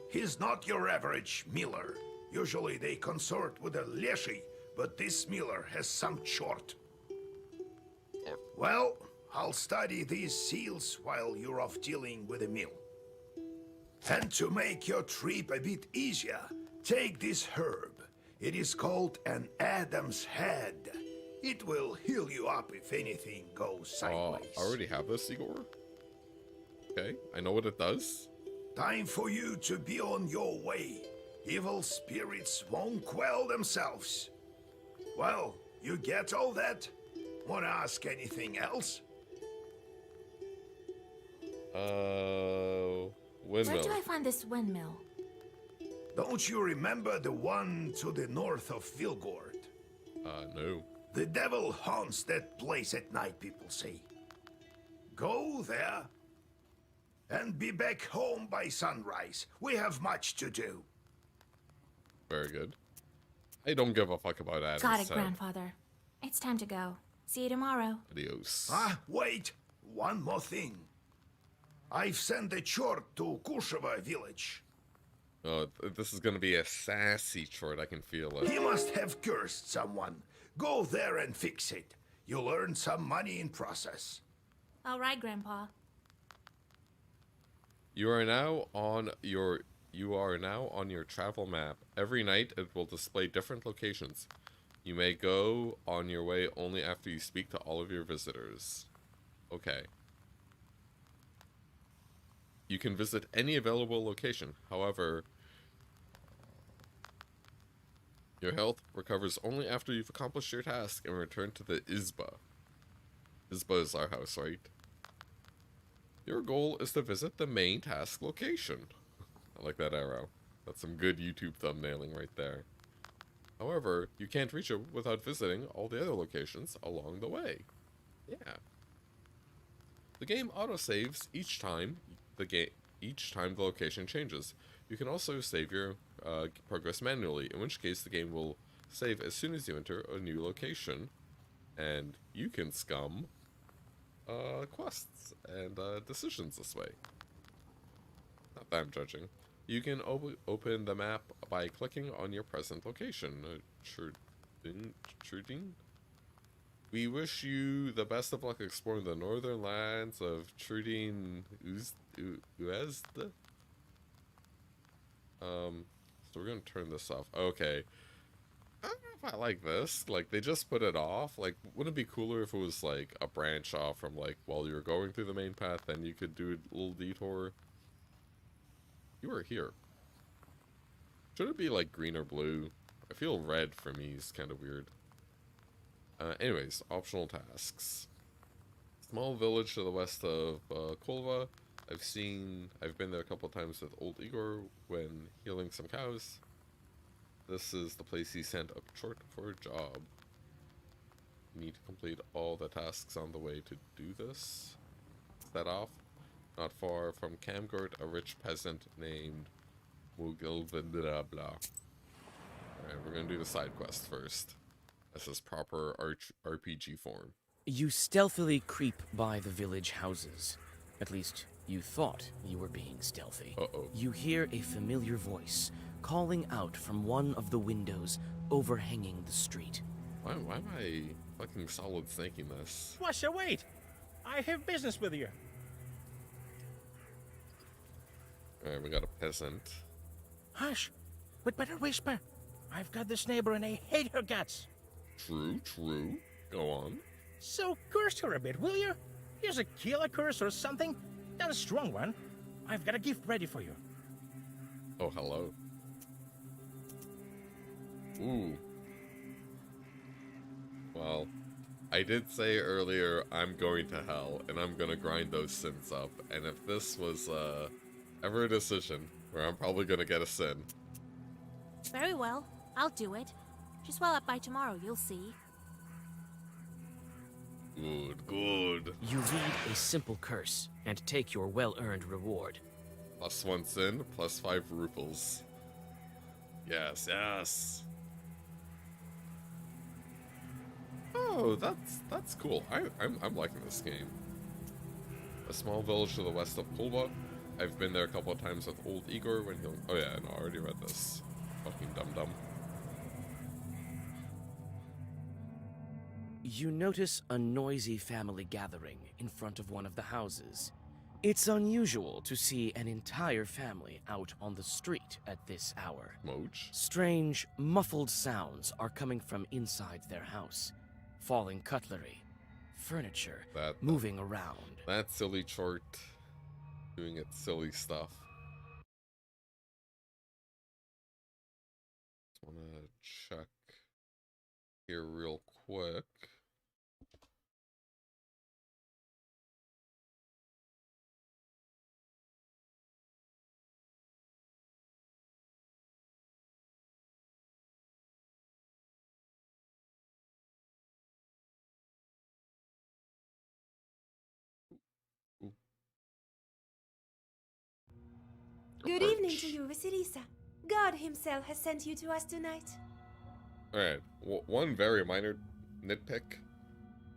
He's not your average miller. Usually they consort with a leshy, but this miller has some chort. Well, I'll study these seals while you're off dealing with the mill. And to make your trip a bit easier, take this herb. It is called an Adam's Head. It will heal you up if anything goes sideways. I already have this, Igor. Okay, I know what it does. Time for you to be on your way. Evil spirits won't quell themselves. Well, you get all that? Wanna ask anything else? Windmill. Where do I find this windmill? Don't you remember the one to the north of Vilgord? No. The devil haunts that place at night, people say. Go there and be back home by sunrise. We have much to do. Very good. I don't give a fuck about Adam's Got it, Head. Grandfather. It's time to go. See you tomorrow. Adios. Wait. One more thing. I've sent a chort to Kusheva village. This is gonna be a sassy chort, I can feel it. He must have cursed someone. Go there and fix it. You'll earn some money in process. All right, Grandpa. You are now on your travel map. Every night it will display different locations. You may go on your way only after you speak to all of your visitors. Okay. You can visit any available location. However, your health recovers only after you've accomplished your task and return to the Izba. Izba is our house, right? Your goal is to visit the main task location. I like that arrow. That's some good YouTube thumbnailing right there. However, you can't reach it without visiting all the other locations along the way. Yeah. The game autosaves each time the location changes. You can also save your progress manually, in which case the game will save as soon as you enter a new location, and you can scum quests and decisions this way. Not that I'm judging. You can open the map by clicking on your present location. Truding? We wish you the best of luck exploring the northern lands of Trudine Uezd. So we're gonna turn this off. Okay. I don't know if I like this. Like, they just put it off. Like, wouldn't it be cooler if it was, like, a branch off from, like, while you were going through the main path, then you could do a little detour? You were here. Should it be, like, green or blue? I feel red for me is kind of weird. Anyways, optional tasks. Small village to the west of Kolva. I've been there a couple times with old Igor when healing some cows. This is the place he sent up short for a job. You need to complete all the tasks on the way to do this. Set off. Not far from Camgort, a rich peasant named Mugilvindra blah. Alright, we're gonna do the side quest first. This is proper RPG form. You stealthily creep by the village houses. At least, you thought you were being stealthy. Uh-oh. You hear a familiar voice calling out from one of the windows overhanging the street. Why am I fucking solid thinking this? Washa, wait! I have business with you. Alright, we got a peasant. Hush! We'd better whisper. I've got this neighbor and I hate her guts. True, true. Go on. So curse her a bit, will you? Use a killer curse or something. Not a strong one. I've got a gift ready for you. Oh, hello. Ooh. Well, I did say earlier I'm going to hell, and I'm gonna grind those sins up, and if this was, ever a decision where I'm probably gonna get a sin. Very well. I'll do it. Just well up by tomorrow, you'll see. Good, good. You read a simple curse and take your well-earned reward. +1 sin, +5 ruples. Yes, yes. Oh, that's cool. I'm liking this game. A small village to the west of Kulva. I've been there a couple of times with old Igor when he'll. Oh yeah, no, I already read this. Fucking dum-dum. You notice a noisy family gathering in front of one of the houses. It's unusual to see an entire family out on the street at this hour. Moch. Strange, muffled sounds are coming from inside their house. Falling cutlery, furniture, moving around. That silly chort doing its silly stuff. Just wanna check here real quick. Good evening to you, Vasilisa. God himself has sent you to us tonight. Alright, one very minor nitpick.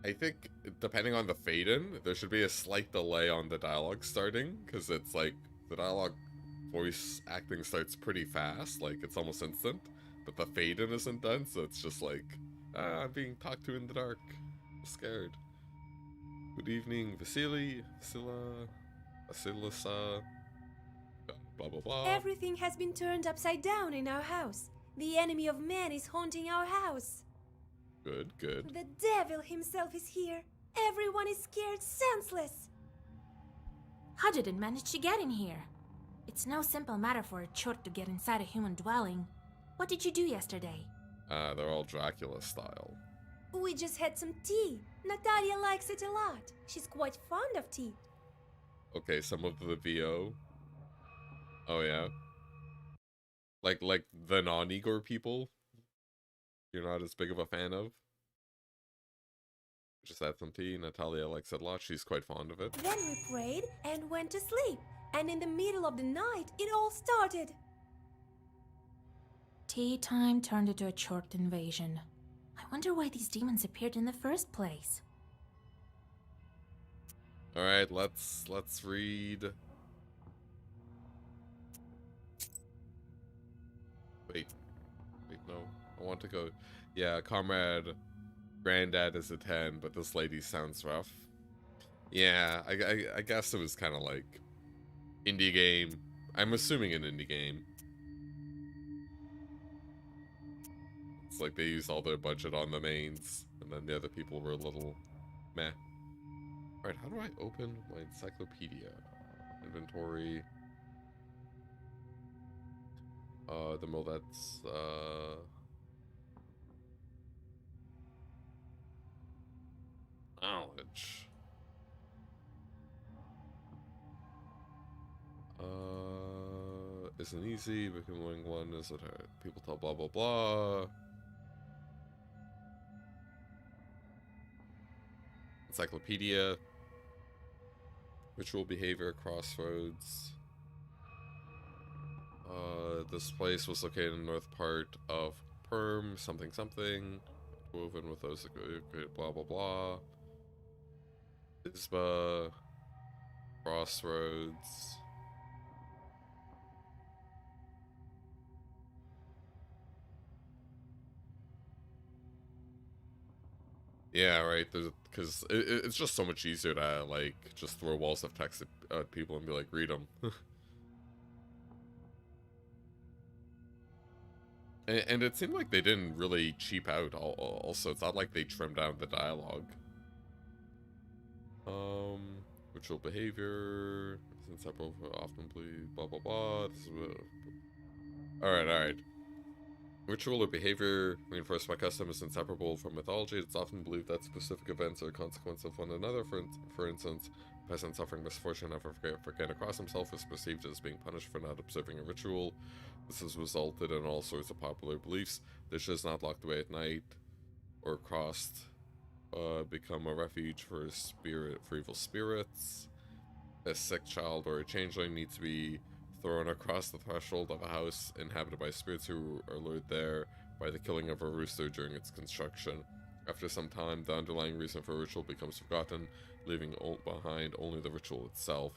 I think, depending on the fade-in, there should be a slight delay on the dialogue starting, because it's like, the dialogue voice acting starts pretty fast, like, it's almost instant, but the fade-in isn't done, so it's just like, I'm being talked to in the dark. I'm scared. Good evening, Vasilisa, blah blah blah. Everything has been turned upside down in our house. The enemy of man is haunting our house. Good, good. The devil himself is here. Everyone is scared senseless. How did it manage to get in here? It's no simple matter for a chort to get inside a human dwelling. What did you do yesterday? They're all Dracula style. We just had some tea. Natalia likes it a lot. She's quite fond of tea. Okay, some of the VO. Oh yeah. Like the non-Igor people you're not as big of a fan of. Just had some tea. Natalia likes it a lot. She's quite fond of it. Then we prayed and went to sleep. And in the middle of the night, it all started. Tea time turned into a chort invasion. I wonder why these demons appeared in the first place. Alright, let's read. Wait, no. I want to go. Yeah, Comrade Granddad is a 10, but this lady sounds rough. Yeah, I guess it was kind of like indie game. I'm assuming an indie game. It's like they used all their budget on the mains, and then the other people were a little meh. Alright, how do I open my encyclopedia? Inventory. The mill that's, knowledge. Isn't easy, becoming one isn't hard. People tell blah blah blah. Encyclopedia. Ritual behavior, crossroads. This place was located in the north part of Perm, something something. Woven with those, blah blah blah. Isba. Crossroads. Yeah, right. Because it's just so much easier to like just throw walls of text at people and be like, read them. and it seemed like they didn't really cheap out. Also, it's not like they trimmed down the dialogue. Ritual behavior is inseparable, often believe, blah blah blah. All right. Ritual or behavior reinforced by custom is inseparable from mythology. It's often believed that specific events are a consequence of one another. For instance, a peasant suffering misfortune after forgetting to cross himself is perceived as being punished for not observing a ritual. This has resulted in all sorts of popular beliefs. Dishes not locked away at night or crossed become a refuge for evil spirits. A sick child or a changeling needs to be thrown across the threshold of a house inhabited by spirits who are lured there by the killing of a rooster during its construction. After some time, the underlying reason for a ritual becomes forgotten, leaving behind only the ritual itself.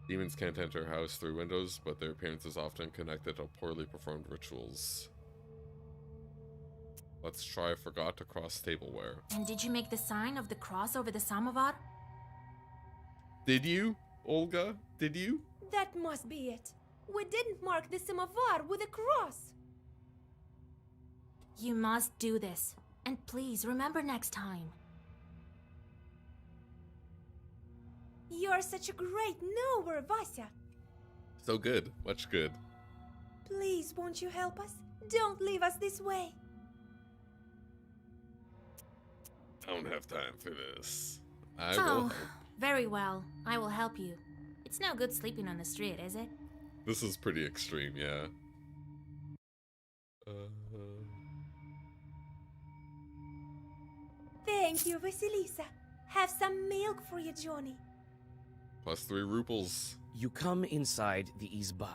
Demons can't enter a house through windows, but their appearance is often connected to poorly performed rituals. Let's try forgot to cross tableware. And did you make the sign of the cross over the samovar? Did you, Olga? Did you? That must be it. We didn't mark the samovar with a cross. You must do this. And please remember next time. You're such a great knower, Vasya. So good. Much good. Please, won't you help us? Don't leave us this way. I don't have time for this. I Oh, will. very well. I will help you. It's no good sleeping on the street, is it? This is pretty extreme, yeah. Thank you, Vasilisa. Have some milk for you, Johnny. +3 rubles. You come inside the Izba.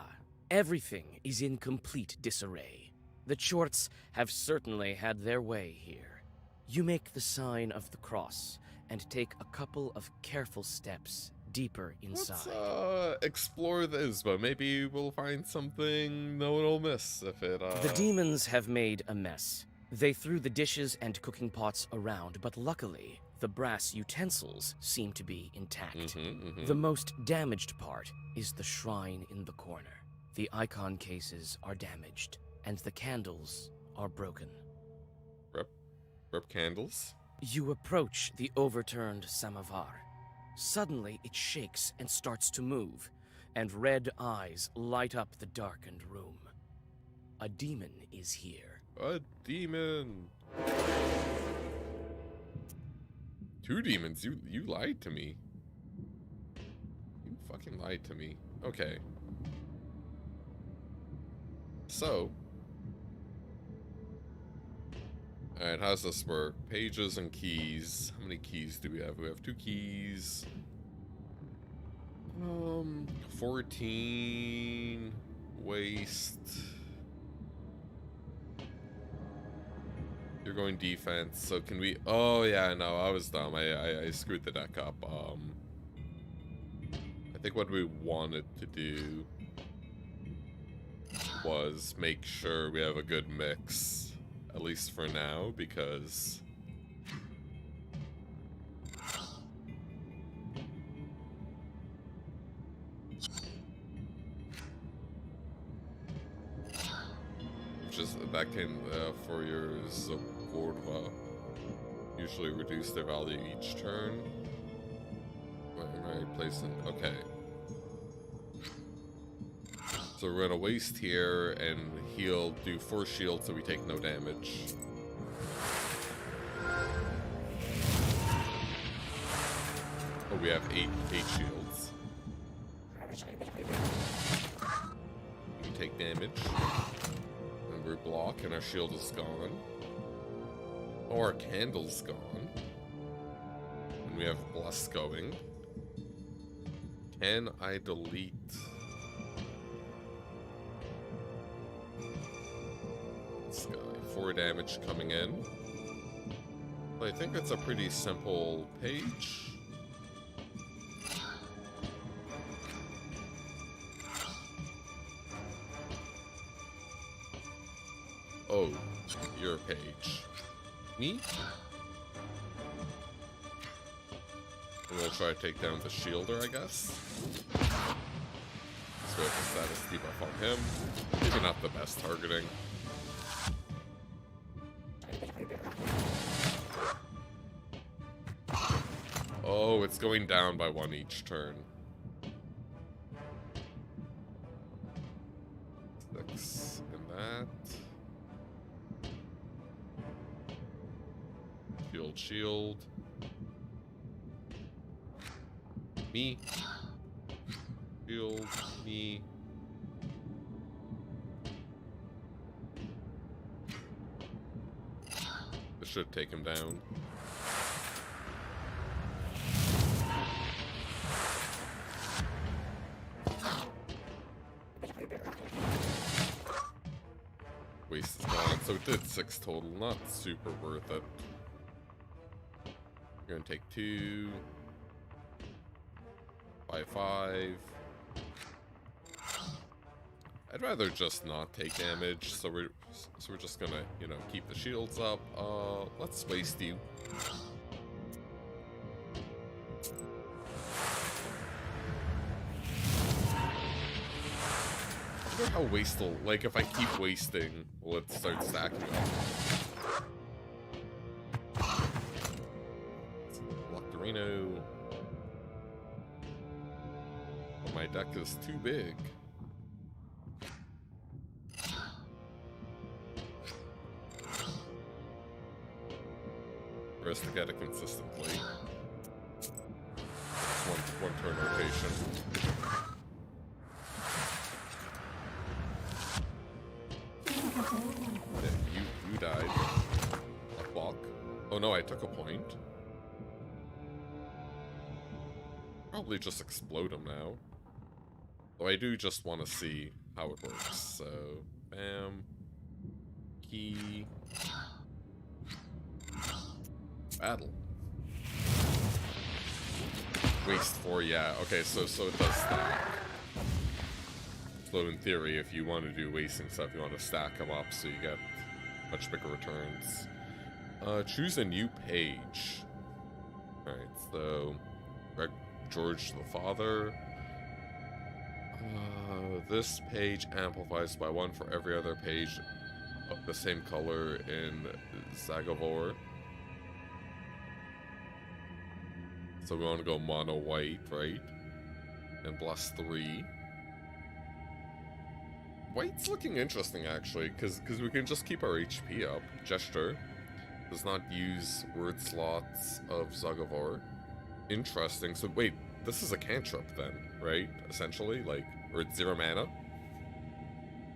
Everything is in complete disarray. The Chorts have certainly had their way here. You make the sign of the cross and take a couple of careful steps deeper inside. Let's explore the Isba. Maybe we'll find something no one will miss if it The demons have made a mess. They threw the dishes and cooking pots around, but luckily, the brass utensils seem to be intact. The most damaged part is the shrine in the corner. The icon cases are damaged, and the candles are broken. Rep candles? You approach the overturned samovar. Suddenly, it shakes and starts to move, and red eyes light up the darkened room. A demon is here. A demon. 2 demons. You lied to me. You fucking lied to me. Okay. So. Alright, how's this work? Pages and keys. How many keys do we have? We have 2 keys. 14. Waste. You're going defense, so can we... Oh, yeah, no, I was dumb. I screwed the deck up. I think what we wanted to do... was make sure we have a good mix, at least for now, because just that can for your Zagorva usually reduce their value each turn. Where am I placing? Okay. So we're gonna waste here and heal, do 4 shields so we take no damage. Oh, we have 8 shields. We take damage. And we block and our shield is gone. Oh, our candle's gone. And we have Bless going. Can I delete? This guy, 4 damage coming in. I think it's a pretty simple page. Oh, your page. Me? And we'll try to take down the shielder, I guess. Let's go with the status debuff on him. Maybe not the best targeting. Oh, it's going down by 1 each turn. 6 in that. Shield. Me. Shield. Me. This should take him down. Waste is gone. So it did 6 total. Not super worth it. We're gonna take 2. 5. I'd rather just not take damage, so we're just gonna, you know, keep the shields up. Let's waste you. I wonder how wasteful, like if I keep wasting, will it start stacking up? Reno. But my deck is too big. For us to get it consistently. One turn rotation. Yeah, you died. A block. Oh no, I took a point. Probably just explode him now. Though I do just want to see how it works. So, bam. Key. Battle. Waste 4, yeah. Okay, so it does stack. So in theory, if you want to do wasting stuff, you want to stack them up so you get much bigger returns. Choose a new page. Alright, so... George the Father. This page amplifies by 1 for every other page of the same color in Zagavor. So we want to go mono white, right? And bless 3. White's looking interesting actually, because we can just keep our HP up. Gesture does not use word slots of Zagavor. Interesting. So wait, this is a cantrip then, right? Essentially, like, or it's 0 mana.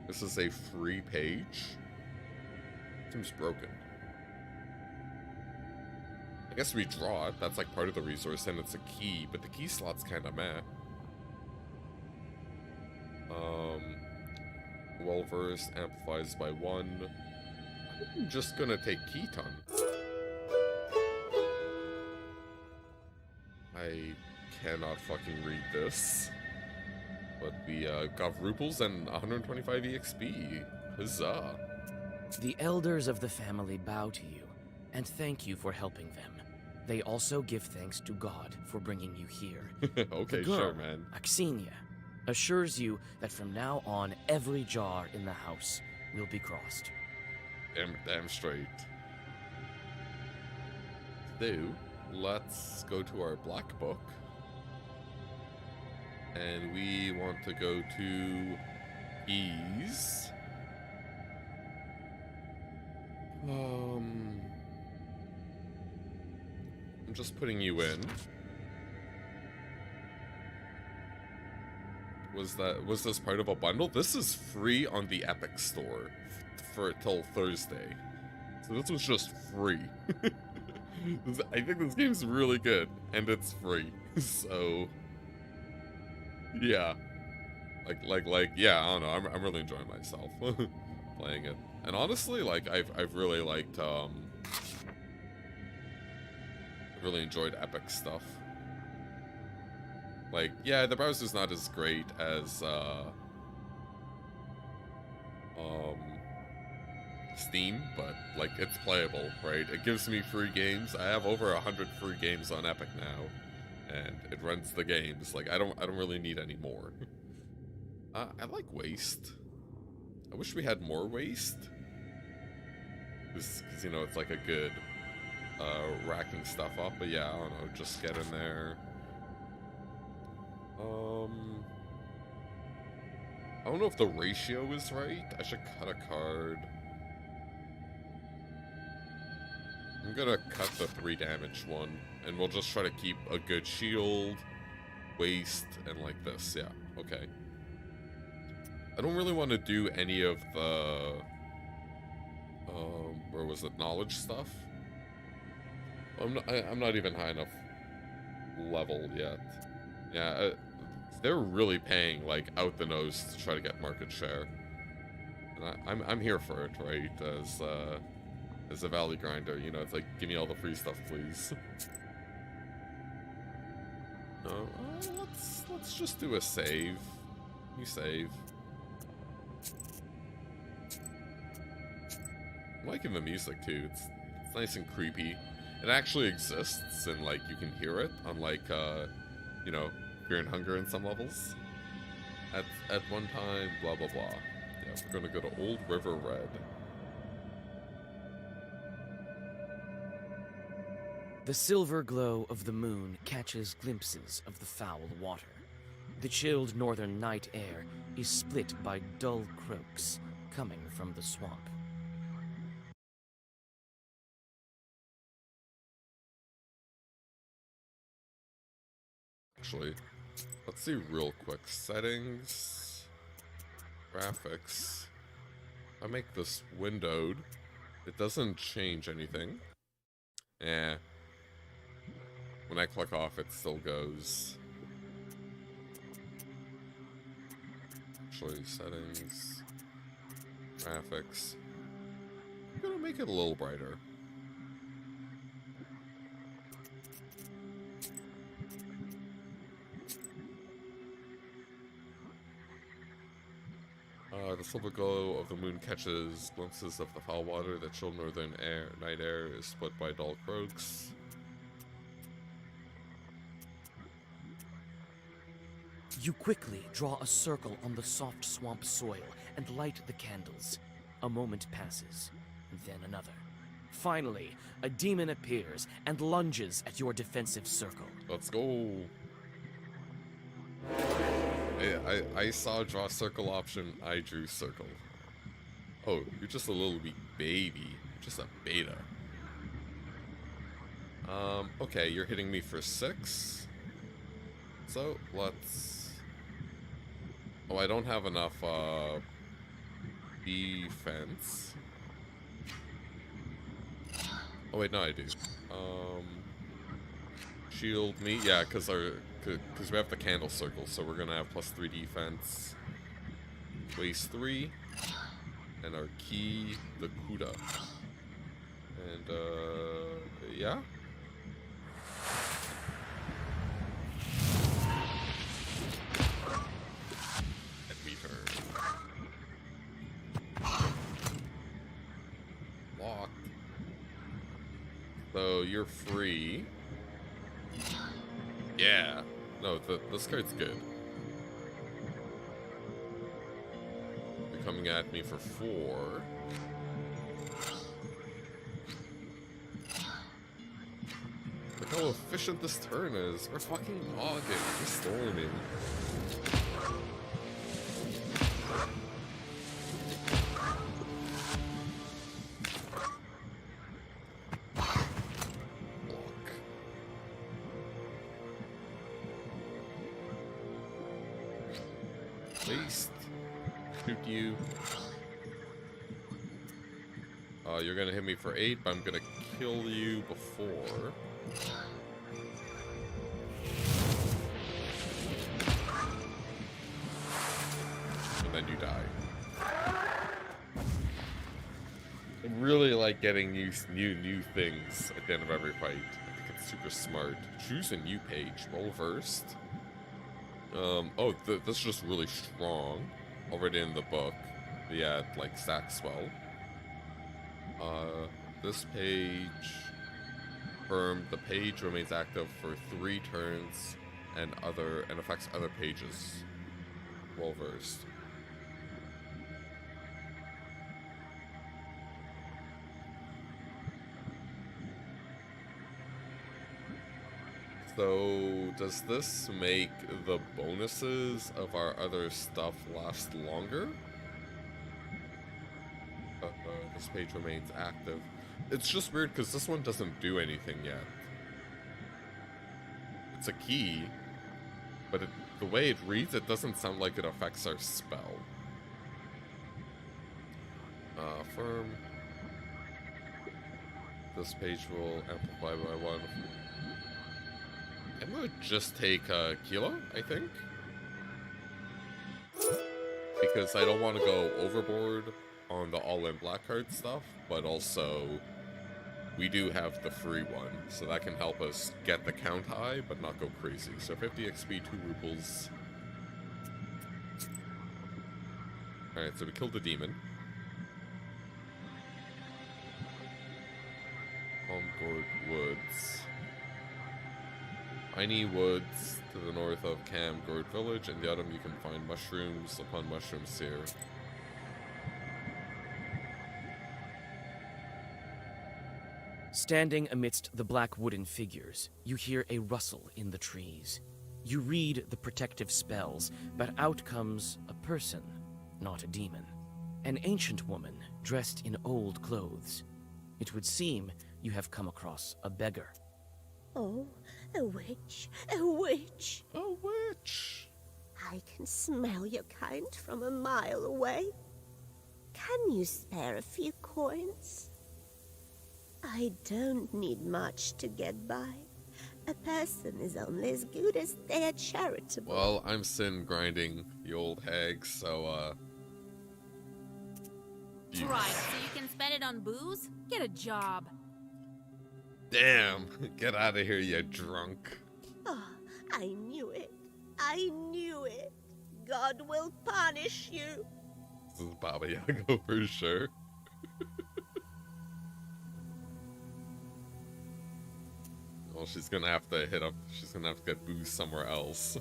This is a free page. Seems broken. I guess we draw it. That's like part of the resource, and it's a key, but the key slot's kind of meh. Well-versed amplifies by 1. I'm just gonna take Keyton. I cannot fucking read this. But we got rubles and 125 EXP. Huzzah. The elders of the family bow to you and thank you for helping them. They also give thanks to God for bringing you here. Okay, The girl, sure, man. Axenia, assures you that from now on, every jar in the house will be crossed. Damn straight. So, let's go to our black book. And we want to go to ease. I'm just putting you in. Was this part of a bundle? This is free on the Epic Store for till Thursday. So this was just free. I think this game's really good and it's free. So yeah. Like yeah, I don't know. I'm really enjoying myself playing it. And honestly, like I've really liked really enjoyed Epic stuff. Like, yeah, the browser's not as great as Steam, but like it's playable, right? It gives me free games. I have over 100 free games on Epic now, and it runs the games. Like I don't really need any more. I like Waste. I wish we had more Waste. Because you know it's like a good racking stuff up, but yeah, I don't know, just get in there. I don't know if the ratio is right. I should cut a card. I'm gonna cut the 3 damage one, and we'll just try to keep a good shield, waste, and like this. Yeah, okay. I don't really want to do any of the where was it, knowledge stuff. I'm not even high enough level yet. Yeah, they're really paying like out the nose to try to get market share, and I'm here for it, right? As a valley grinder, you know, it's like, give me all the free stuff, please. Let's just do a save. You save. I'm liking the music too. It's nice and creepy. It actually exists, and like you can hear it, unlike you know, Fear and Hunger in some levels. At one time, blah blah blah. Yeah, we're gonna go to Old River Red. The silver glow of the moon catches glimpses of the foul water. The chilled northern night air is split by dull croaks coming from the swamp. Actually, let's see real quick. Settings, graphics. If I make this windowed, it doesn't change anything. Eh. When I click off, it still goes. Actually, settings, graphics. I'm gonna make it a little brighter. The silver glow of the moon catches glimpses of the foul water. The chill northern night air is split by dull croaks. You quickly draw a circle on the soft swamp soil and light the candles. A moment passes, then another. Finally, a demon appears and lunges at your defensive circle. Let's go. I saw draw circle option, I drew circle. Oh, you're just a little weak baby. You're just a beta. Okay, you're hitting me for 6. So, let's... Oh, I don't have enough, defense. Oh wait, no I do. Shield me, yeah, because we have the candle circle, so we're gonna have +3 defense. Waste 3. And our key, the Kuda. And, yeah? So you're free. Yeah. No, this card's good. You're coming at me for 4. Look how efficient this turn is. We're fucking hogging. We're storming. Waste. Shoot you. You're gonna hit me for 8, but I'm gonna kill you before. And then you die. I really like getting new things at the end of every fight. I think it's super smart. Choose a new page. Roll versed. This is just really strong. Already in the book. Yeah, like stacks well. This page... Firm, the page remains active for 3 turns and affects other pages. Well versed. So, does this make the bonuses of our other stuff last longer? This page remains active. It's just weird because this one doesn't do anything yet. It's a key, but the way it reads, it doesn't sound like it affects our spell. Firm. This page will amplify by 1. I'm gonna just take Kilo, I think. Because I don't want to go overboard on the all-in black card stuff, but also we do have the free one, so that can help us get the count high, but not go crazy. So 50 XP, 2 rubles. Alright, so we killed the demon. Palmgord Woods. Piney Woods to the north of Camgord Village. In the autumn you can find mushrooms upon mushrooms here. Standing amidst the black wooden figures, you hear a rustle in the trees. You read the protective spells, but out comes a person, not a demon. An ancient woman dressed in old clothes. It would seem you have come across a beggar. Oh, a witch, a witch. A witch! I can smell your kind from a mile away. Can you spare a few coins? I don't need much to get by. A person is only as good as they are charitable. Well, I'm sin grinding the old hag, so, Right, so you can spend it on booze? Get a job. Damn! Get out of here, you drunk. Oh, I knew it. I knew it. God will punish you. This is Baba Yaga for sure. Well, she's gonna have to she's gonna have to get booze somewhere else.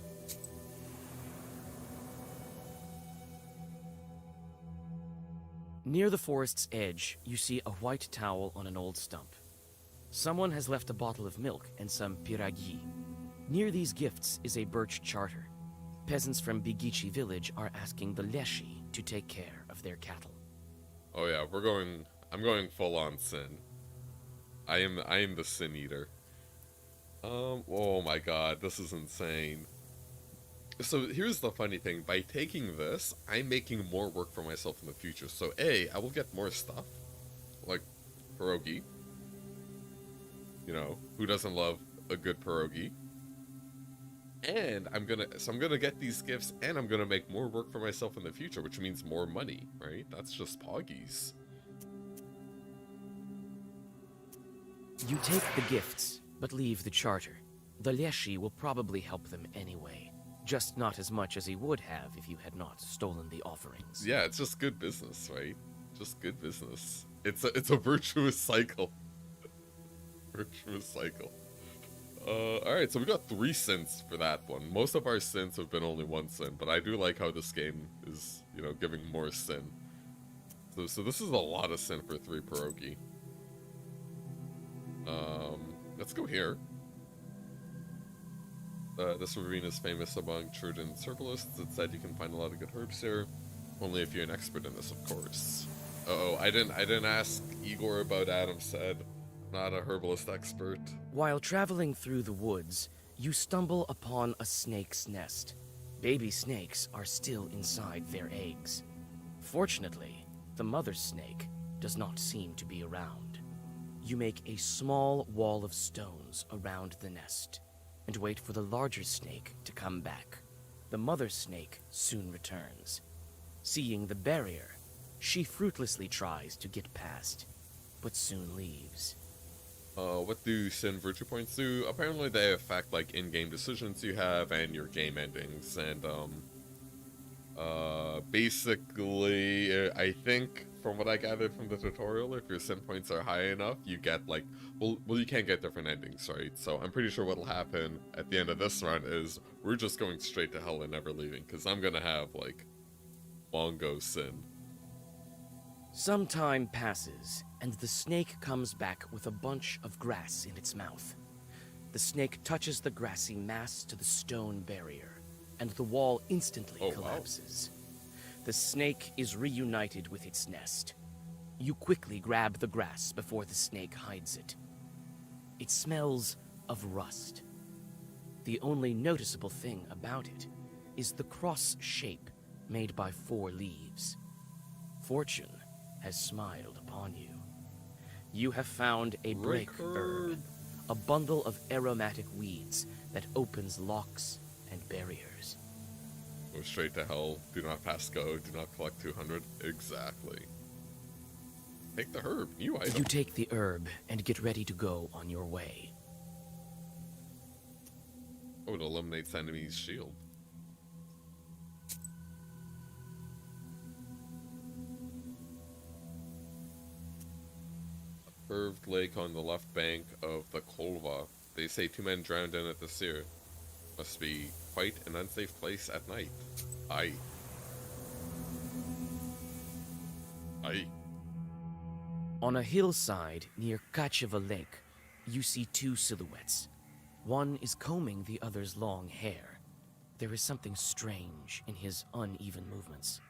Near the forest's edge, you see a white towel on an old stump. Someone has left a bottle of milk and some piragi. Near these gifts is a birch charter. Peasants from Bigichi village are asking the Leshi to take care of their cattle. Oh yeah, I'm going full on sin. I am the sin eater. Oh my god, this is insane. So here's the funny thing, by taking this, I'm making more work for myself in the future. So A, I will get more stuff, like pierogi. You know, who doesn't love a good pierogi? And I'm gonna get these gifts, and I'm gonna make more work for myself in the future, which means more money, right? That's just poggies. You take the gifts, but leave the charter. The Leshi will probably help them anyway. Just not as much as he would have if you had not stolen the offerings. Yeah, it's just good business, right? Just good business. It's a virtuous cycle. Virtuous cycle. Alright, so we got 3 synths for that one. Most of our synths have been only 1 synth, but I do like how this game is, you know, giving more synth. So this is a lot of synth for 3 pierogi. Let's go here. This ravine is famous among Trojan herbalists. It said you can find a lot of good herbs here. Only if you're an expert in this, of course. Uh-oh, I didn't ask Igor about Adam said. Not a herbalist expert. While traveling through the woods, you stumble upon a snake's nest. Baby snakes are still inside their eggs. Fortunately, the mother snake does not seem to be around. You make a small wall of stones around the nest and wait for the larger snake to come back. The mother snake soon returns. Seeing the barrier, she fruitlessly tries to get past, but soon leaves. What do Sin Virtue Points do? Apparently they affect, like, in-game decisions you have and your game endings, and, basically, I think, from what I gathered from the tutorial, if your Sin points are high enough, you get, like, well, you can't get different endings, right? So I'm pretty sure what'll happen at the end of this run is we're just going straight to hell and never leaving, because I'm gonna have, like, Mongo Sin. Some time passes, and the snake comes back with a bunch of grass in its mouth. The snake touches the grassy mass to the stone barrier, and the wall instantly collapses. The snake is reunited with its nest. You quickly grab the grass before the snake hides it. It smells of rust. The only noticeable thing about it is the cross shape made by 4 leaves. Fortune has smiled upon you. You have found a break herb, a bundle of aromatic weeds that opens locks and barriers. Go straight to hell, do not pass go, do not collect 200. Exactly. Take the herb, new item. You take the herb and get ready to go on your way. Oh, it eliminates enemy's shield. Curved lake on the left bank of the Kolva. They say 2 men drowned in it this year. Must be quite an unsafe place at night. Aye. On a hillside near Kacheva Lake, you see 2 silhouettes. One is combing the other's long hair. There is something strange in his uneven movements.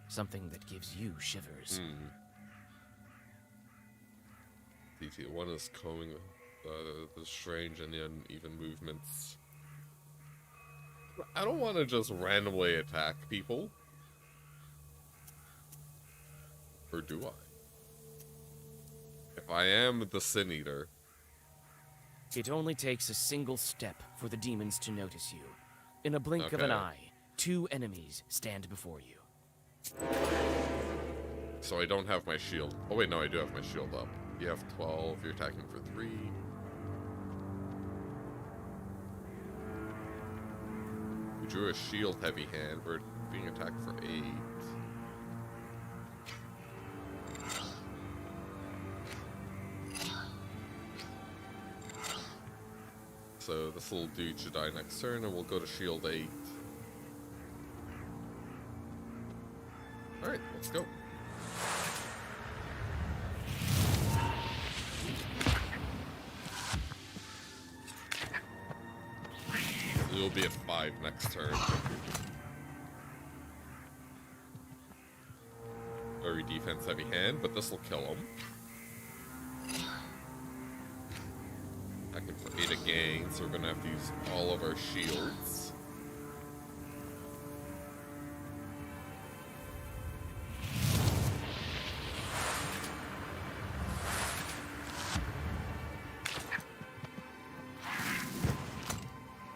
Something that gives you shivers. One is combing the strange and the uneven movements. I don't want to just randomly attack people. Or do I? If I am the Sin Eater. It only takes a single step for the demons to notice you. In a blink of an eye, 2 enemies stand before you. So I don't have my shield. Oh wait, no, I do have my shield up. You have 12, you're attacking for 3. We drew a shield heavy hand, we're being attacked for 8. So this little dude should die next turn, and we'll go to shield 8. Alright, let's go. It'll be a 5 next turn. Very defense heavy hand, but this will kill him. Attacking for 8 again, so we're gonna have to use all of our shields.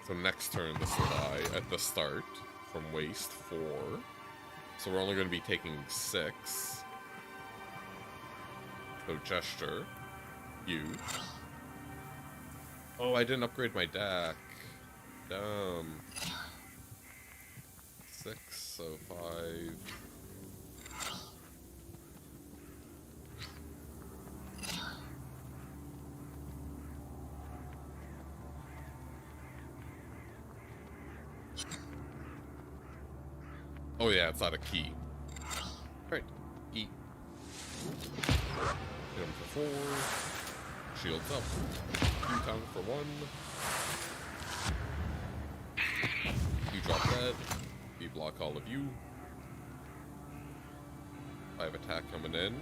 So next turn this will die at the start from waste 4. So we're only going to be taking 6. So gesture. You. Oh, I didn't upgrade my deck. Dumb. 6, so 5. Oh yeah, it's not a key. Alright, eat. Hit him for 4. Shields up. Q-Town for 1. You drop that. We block all of you. 5 attack coming in.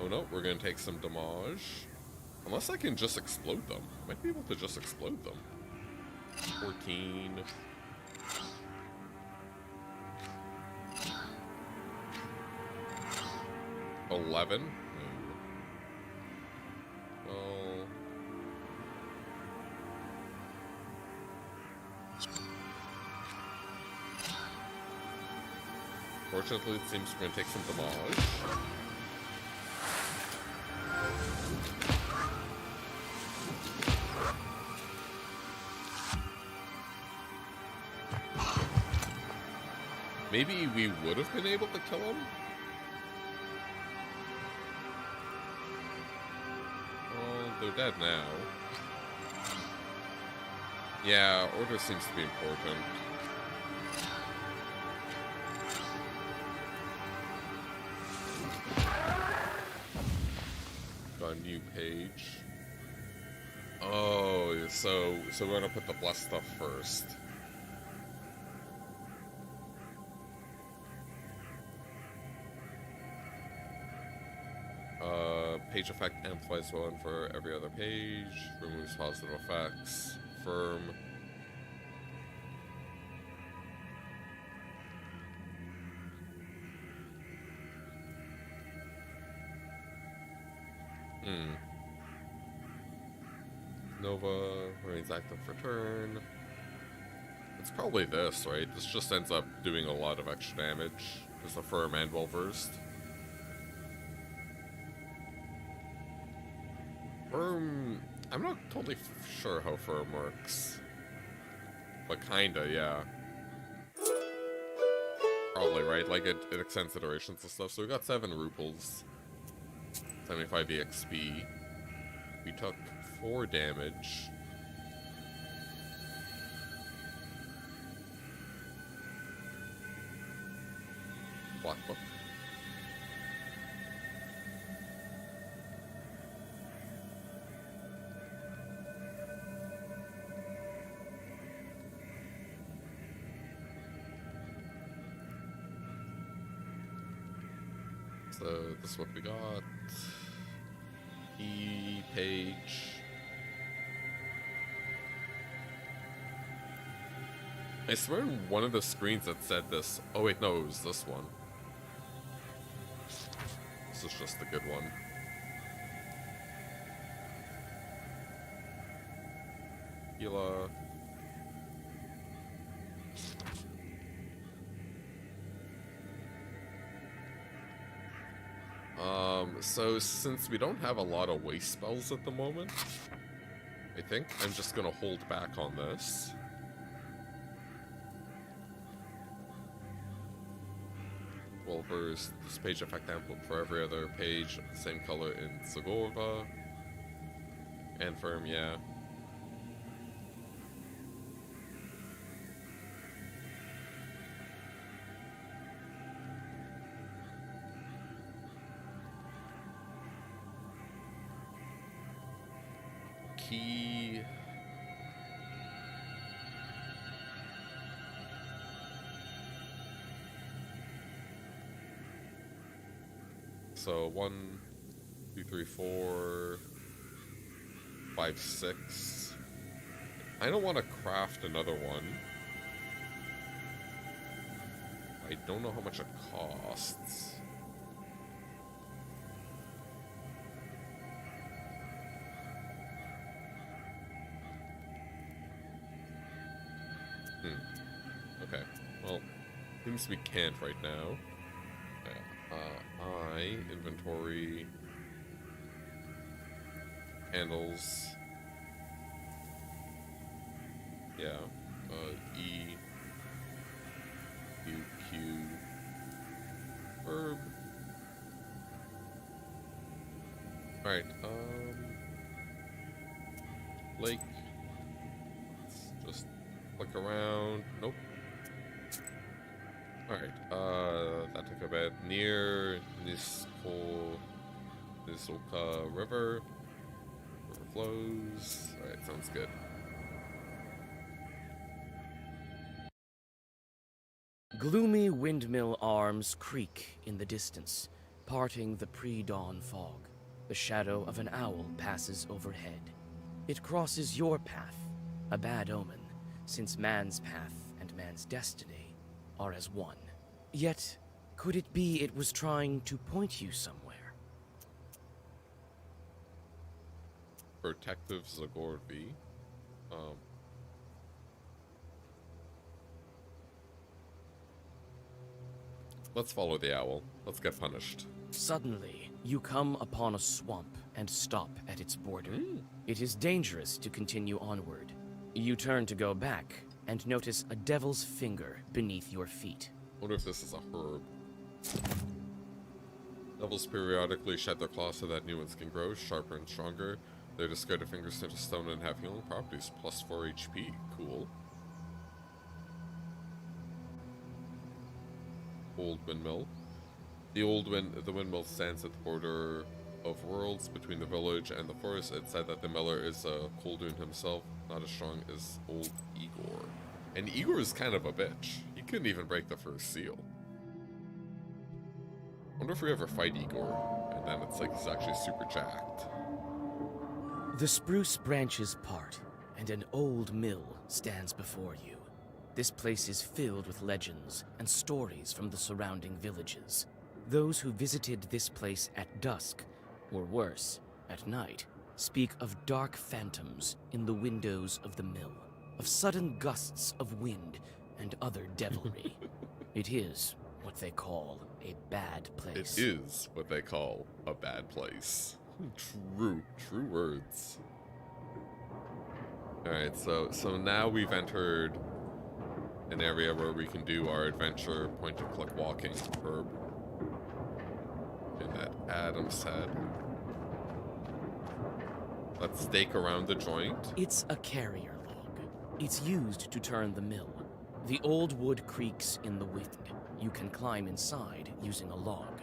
Oh no, we're gonna take some damage. Unless I can just explode them. I might be able to just explode them. 14. 11. Well, fortunately, it seems we're gonna take some damage. Maybe we would have been able to kill him. Well, they're dead now. Yeah, order seems to be important. Got a new page. Oh, so we're gonna put the blessed stuff first. Page effect amplifies one for every other page. Removes positive effects. Firm. Nova remains active for turn. It's probably this, right? This just ends up doing a lot of extra damage. Because the firm and well versed. Firm... I'm not totally sure how firm works. But kinda, yeah. Probably, right? Like, it extends the durations and stuff. So we got 7 ruples. 75 EXP. We took 4 damage. Black book. So this is what we got. E-page. I swear in one of the screens that said this. Oh wait, no, it was this one. This is just the good one. Gila. So since we don't have a lot of waste spells at the moment, I think I'm just gonna hold back on this. Well versed, this page effect ample for every other page, same color in Zagorva. And firm, yeah. Key. So 1, 2, 3, 4, 5, 6. I don't want to craft another one. I don't know how much it costs. Okay, well, seems we can't right now. Inventory, handles, yeah, E, Q, Q, herb. Alright, lake, let's just click around, nope. Alright, that took a bit. Near Nisoka River. River flows. Alright, sounds good. Gloomy windmill arms creak in the distance, parting the pre-dawn fog. The shadow of an owl passes overhead. It crosses your path, a bad omen, since man's path and man's destiny are as one. Yet, could it be it was trying to point you somewhere? Protective Zagorvi. Let's follow the owl. Let's get punished. Suddenly, you come upon a swamp and stop at its border. It is dangerous to continue onward. You turn to go back and notice a devil's finger beneath your feet. Wonder if this is a herb. Devils periodically shed their claws so that new ones can grow, sharper and stronger. Their discarded fingers turn to stone and have healing properties, plus 4 HP. Cool. Old windmill. The windmill stands at the border of worlds between the village and the forest. It's said that the miller is Koldun himself, not as strong as old Igor. And Igor is kind of a bitch. He couldn't even break the first seal. Wonder if we ever fight Igor, and then it's like he's actually super jacked. The spruce branches part, and an old mill stands before you. This place is filled with legends and stories from the surrounding villages. Those who visited this place at dusk, or worse, at night, speak of dark phantoms in the windows of the mill, of sudden gusts of wind and other devilry. It is what they call a bad place. It is what they call a bad place. True words. Alright, so now we've entered an area where we can do our adventure point-and-click walking herb. And that Adam said. Let's stake around the joint. It's a carrier log. It's used to turn the mill. The old wood creaks in the wind. You can climb inside using a log.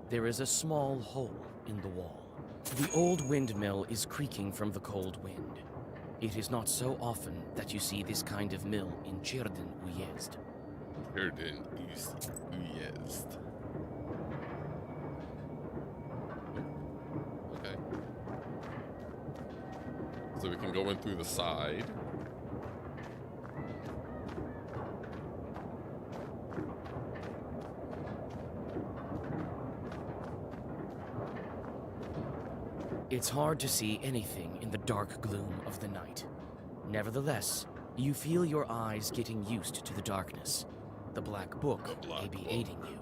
There is a small hole in the wall. The old windmill is creaking from the cold wind. It is not so often that you see this kind of mill in Cirden Uyezd. Cirden Uyezd. Okay. So we can go in through the side. It's hard to see anything in the dark gloom of the night. Nevertheless, you feel your eyes getting used to the darkness. The black book may be aiding you.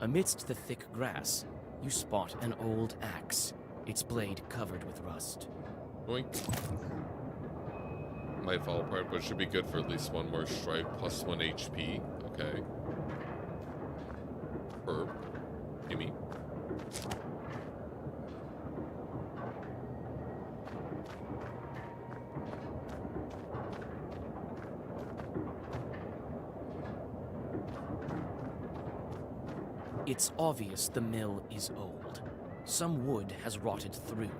Amidst the thick grass, you spot an old axe, its blade covered with rust. Boink. Might fall apart, but it should be good for at least one more strike, plus 1 HP. Okay. Herb. Gimme. It's obvious the mill is old. Some wood has rotted through,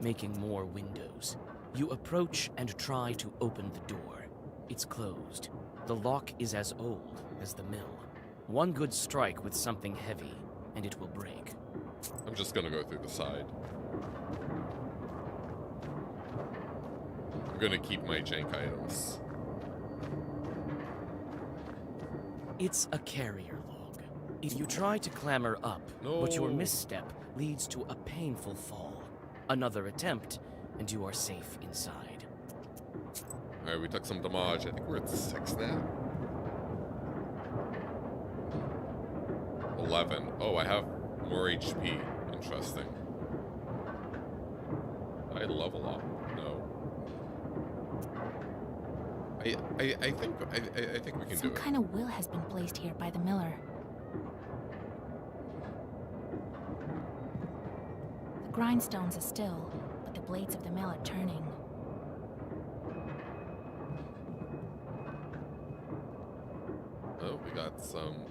making more windows. You approach and try to open the door. It's closed. The lock is as old as the mill. One good strike with something heavy, and it will break. I'm just gonna go through the side. I'm gonna keep my jank items. It's a carrier log. You try to clamber up, but your misstep leads to a painful fall. Another attempt, and you are safe inside. Alright, we took some damage. I think we're at 6 now. 11. Oh, I have more HP. Interesting. Did I level up? No. I think we can do Some it. kind of will has been placed here by the miller. The grindstones are still, but the blades of the mill are turning. Oh, we got some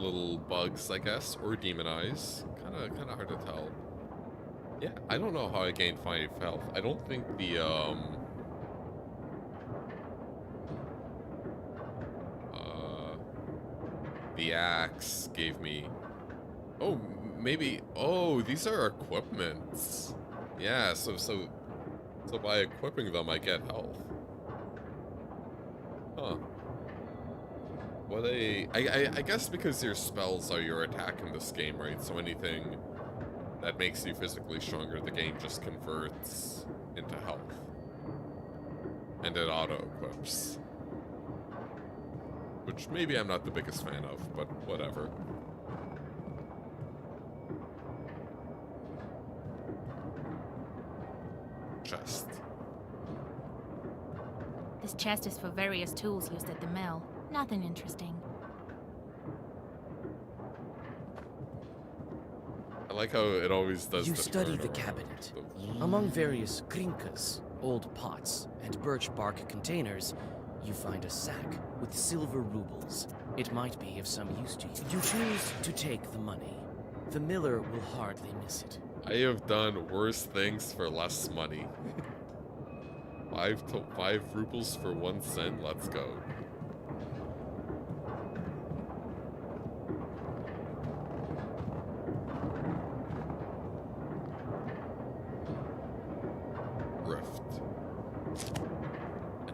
little bugs, I guess, or demon eyes. Kind of hard to tell. Yeah, I don't know how I gained 5 health. I don't think the axe gave me... Oh, maybe... Oh, these are equipments. Yeah, so by equipping them, I get health. Huh. What I guess because your spells are your attack in this game, right? So anything that makes you physically stronger, the game just converts into health. And it auto-equips. Which maybe I'm not the biggest fan of, but whatever. Chest. This chest is for various tools used at the mill. Nothing interesting. I like how it always does. You study the cabinet. Among various krinkas, old pots, and birch bark containers, you find a sack with silver rubles. It might be of some use to you. You choose to take the money. The miller will hardly miss it. I have done worse things for less money. 5 rubles for 1 cent. Let's go. Rift.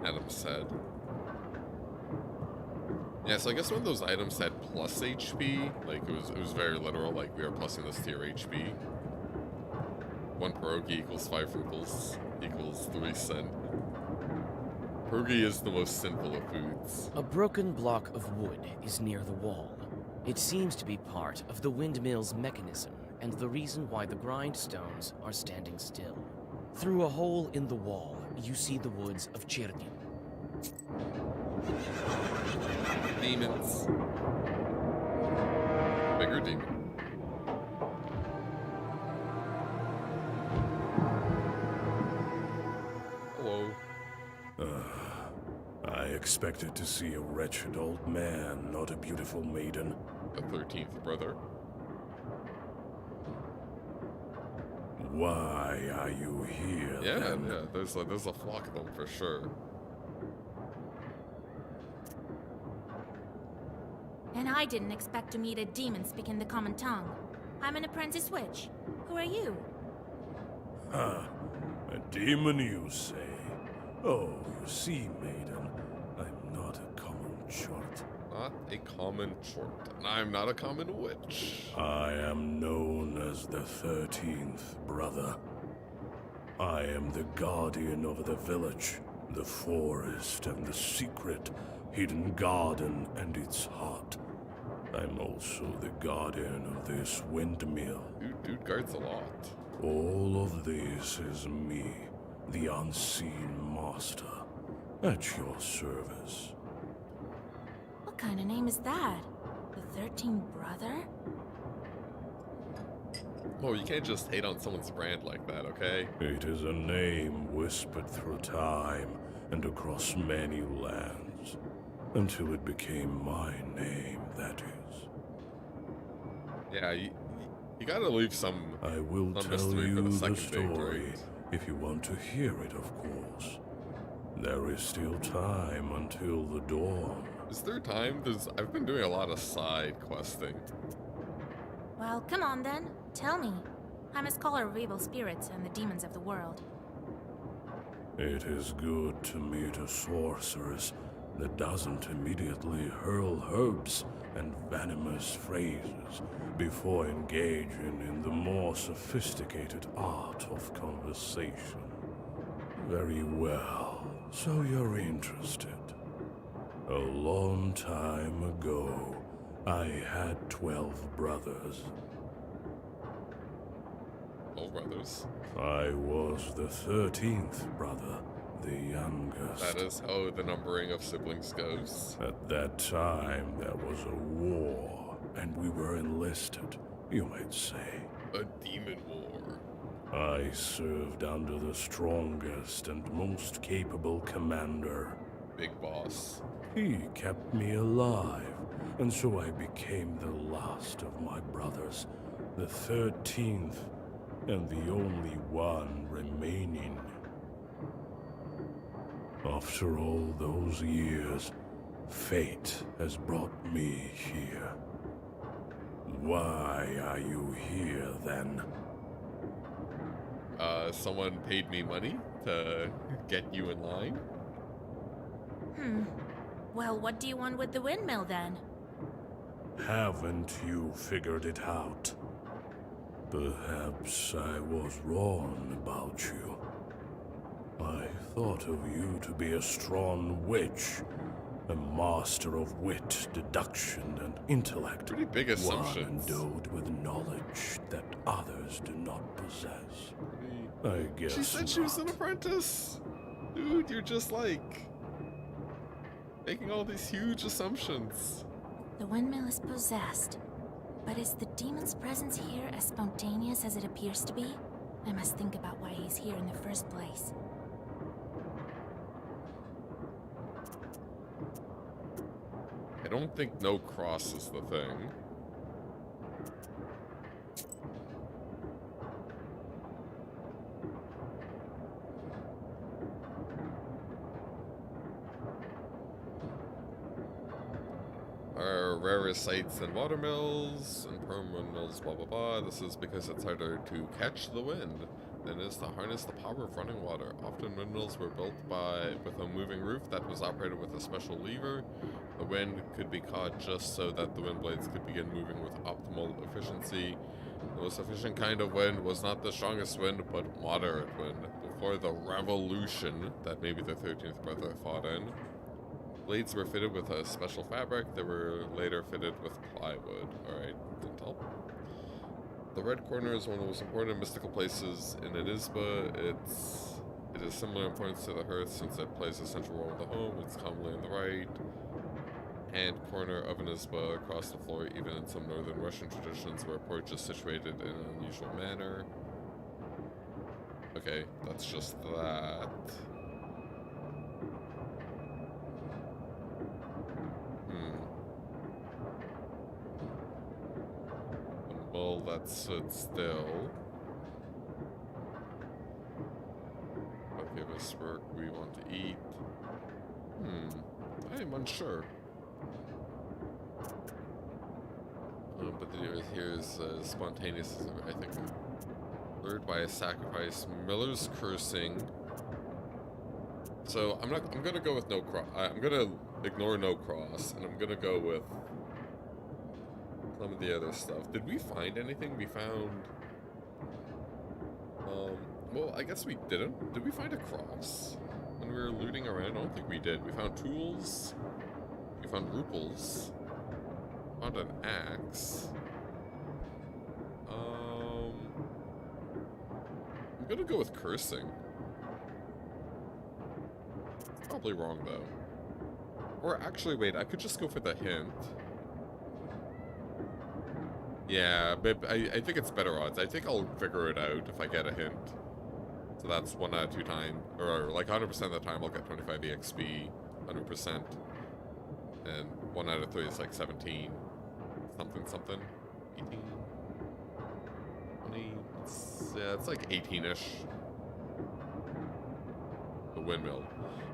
Adam's head. Yeah, so I guess one of those items had plus HP. Like it was very literal. Like we are plussing this to your HP. 1 pierogi equals 5 rubles equals 3 cent. Pierogi is the most sinful of foods. A broken block of wood is near the wall. It seems to be part of the windmill's mechanism and the reason why the grindstones are standing still. Through a hole in the wall, you see the woods of Chernyn. Demons. Bigger demon. Hello. I expected to see a wretched old man, not a beautiful maiden. The 13th brother. Why are you here? Yeah, then? yeah. There's a flock of them for sure. And I didn't expect to meet a demon speaking the common tongue. I'm an apprentice witch. Who are you? Huh. A demon, you say? Oh, you see, maiden, I'm not a common chort. Not a common chort. And I'm not a common witch. I am known as the 13th brother. I am the guardian of the village, the forest, and the secret hidden garden and its heart. I'm also the guardian of this windmill. Dude guards a lot. All of this is me, the unseen master, at your service. What kind of name is that? The 13th brother? Oh, you can't just hate on someone's brand like that, okay? It is a name whispered through time and across many lands, until it became my name, that is. Yeah, you gotta leave some. I will tell mystery for you the second story, date, right? if you want to hear it, of course. There is still time until the dawn. Is there time? I've been doing a lot of side questing. Well, come on then. Tell me. I'm a scholar of evil spirits and the demons of the world. It is good to meet a sorceress that doesn't immediately hurl herbs and venomous phrases before engaging in the more sophisticated art of conversation. Very well, so you're interested. A long time ago, I had 12 brothers. 12 brothers. I was the 13th brother, the youngest. That is how the numbering of siblings goes. At that time, there was a war, and we were enlisted, you might say. A demon war. I served under the strongest and most capable commander. Big boss. He kept me alive And so I became the last of my brothers, the 13th, and the only one remaining. After all those years, fate has brought me here. Why are you here, then? Someone paid me money to get you in line? Well, what do you want with the windmill then? Haven't you figured it out? Perhaps I was wrong about you. I thought of you to be a strong witch, a master of wit, deduction, and intellect. Pretty big assumptions. One endowed with knowledge that others do not possess. I guess She said she was an not. apprentice. Dude, you're just like making all these huge assumptions. The windmill is possessed. But is the demon's presence here as spontaneous as it appears to be? I must think about why he's here in the first place. I don't think no cross is the thing. Rarer sites than watermills and perm windmills, blah blah blah. This is because it's harder to catch the wind than it is to harness the power of running water. Often windmills were built with a moving roof that was operated with a special lever. The wind could be caught just so that the wind blades could begin moving with optimal efficiency. The most efficient kind of wind was not the strongest wind, but moderate wind. Before the revolution that maybe the 13th brother fought in, blades were fitted with a special fabric that were later fitted with plywood. Alright, didn't help. The Red Corner is one of the most important mystical places in Anisba. It is similar importance to the hearth since it plays a central role in the home. It's commonly on the right hand corner of Anisba across the floor, even in some northern Russian traditions where a porch is situated in an unusual manner. Okay, that's just that. Well, that stood still. What give us work we want to eat? I am unsure. But here's spontaneous, I think. Lured by a sacrifice. Miller's cursing. So I'm gonna go with no cross. I'm gonna ignore no cross, and I'm gonna go with some of the other stuff. Did we find anything? We found... well, I guess we didn't. Did we find a cross when we were looting around? I don't think we did. We found tools. We found ruples. Found an axe. I'm gonna go with cursing. Probably wrong, though. Or actually, wait, I could just go for the hint. Yeah, but I think it's better odds. I think I'll figure it out if I get a hint. So that's 1 out of 2 times, or like 100% of the time I'll get 25 EXP, 100%. And 1 out of 3 is like 17. Something, something. 18. 20. Yeah, it's like 18-ish. The windmill.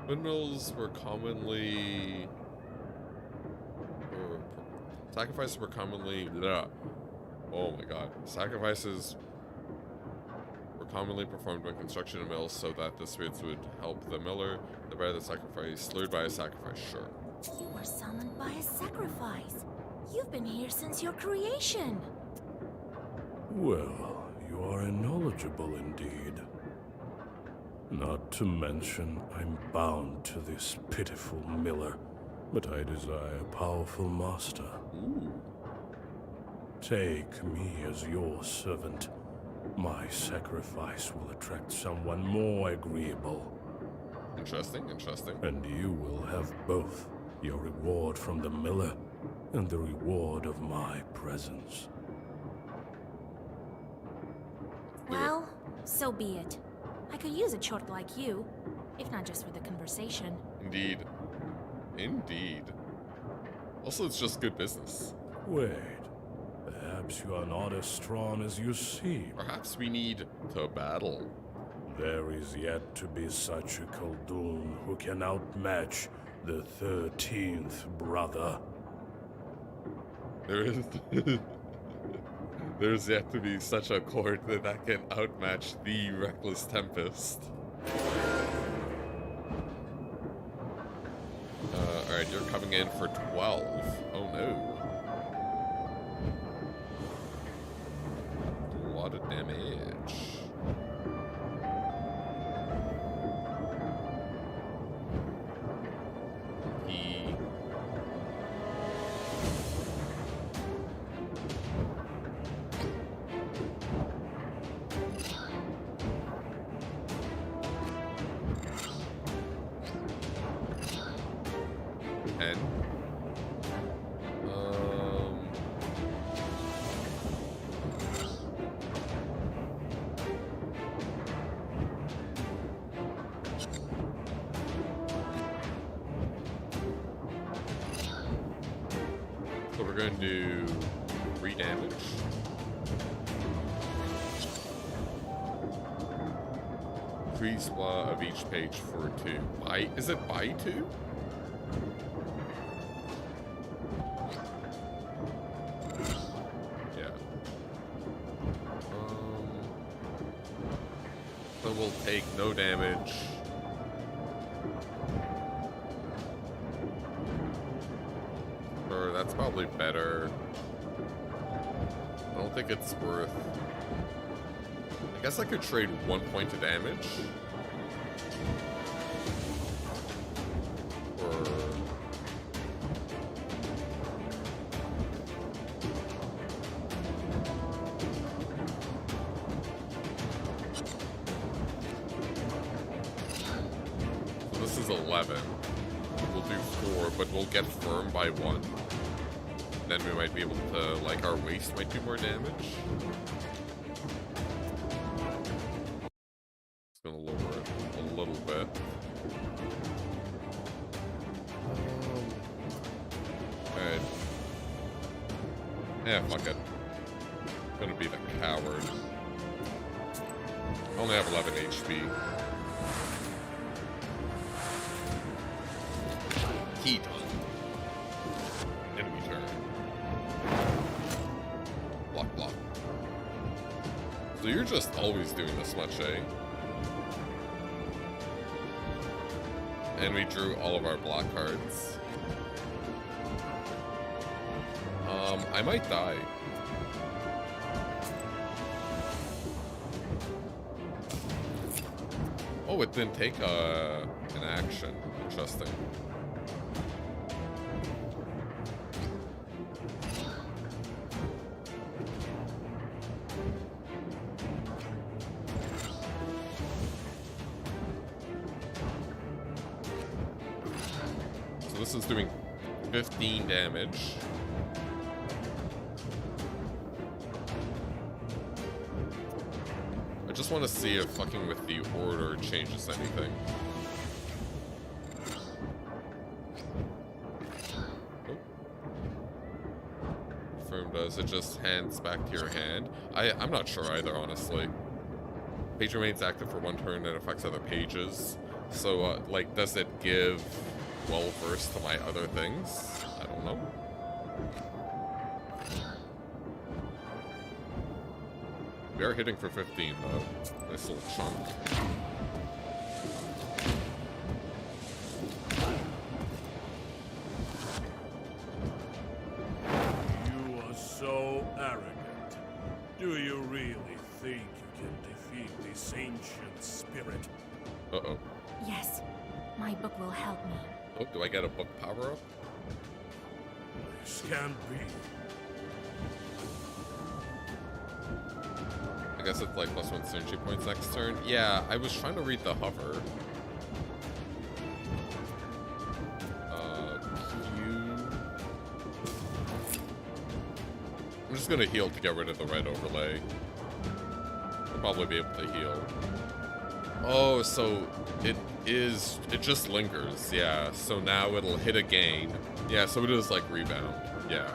Windmills were commonly... sacrifices were commonly... Blah. Oh my god. Sacrifices were commonly performed when construction of mills so that the spirits would help the miller. The better the sacrifice, lured by a sacrifice, sure. You were summoned by a sacrifice. You've been here since your creation. Well, you are knowledgeable indeed. Not to mention, I'm bound to this pitiful miller, but I desire a powerful master. Ooh. Take me as your servant. My sacrifice will attract someone more agreeable. Interesting, interesting. And you will have both your reward from the miller and the reward of my presence. Well, so be it. I could use a chort like you, if not just for the conversation. Indeed. Indeed. Also, it's just good business. Wait. Perhaps you are not as strong as you seem. Perhaps we need to battle. There is yet to be such a Khaldun who can outmatch the 13th brother. There is... There's yet to be such a court that can outmatch the Reckless Tempest. Alright, you're coming in for 12. Oh no. A lot of damage. So we're going to do 3 damage. Increase of each page for 2. Is it by 2? Yeah. So we'll take no damage. Or that's probably better. I don't think it's worth... I guess I could trade 1 point of damage. Or... So this is 11. We'll do 4, but we'll get firm by 1. Then we might be able to, like, our waist might do more damage. Just gonna lower it a little bit. Alright. Yeah, fuck it. Gonna be the coward. I only have 11 HP. Key done. Enemy turn. Block, block. So you're just always doing this much, eh? And we drew all of our block cards. I might die. Oh, it didn't take an action. Interesting. So this is doing 15 damage. I just want to see if fucking with the order changes anything. Oh. Confirm does. It just hands back to your hand. I'm not sure either, honestly. Page remains active for 1 turn and affects other pages. So, like, does it give well-versed to my other things? I don't know. We are hitting for 15, though. Nice little chunk. You are so arrogant. Do you really think you can defeat this ancient spirit? Uh-oh. Yes, my book will help me. Oh, do I get a book power-up? This can't be. I guess it's like +1 synergy points next turn. Yeah, I was trying to read the hover. Q. I'm just gonna heal to get rid of the red overlay. I'll probably be able to heal. Oh, so it just lingers, yeah. So now it'll hit again. Yeah, so it is like rebound, yeah.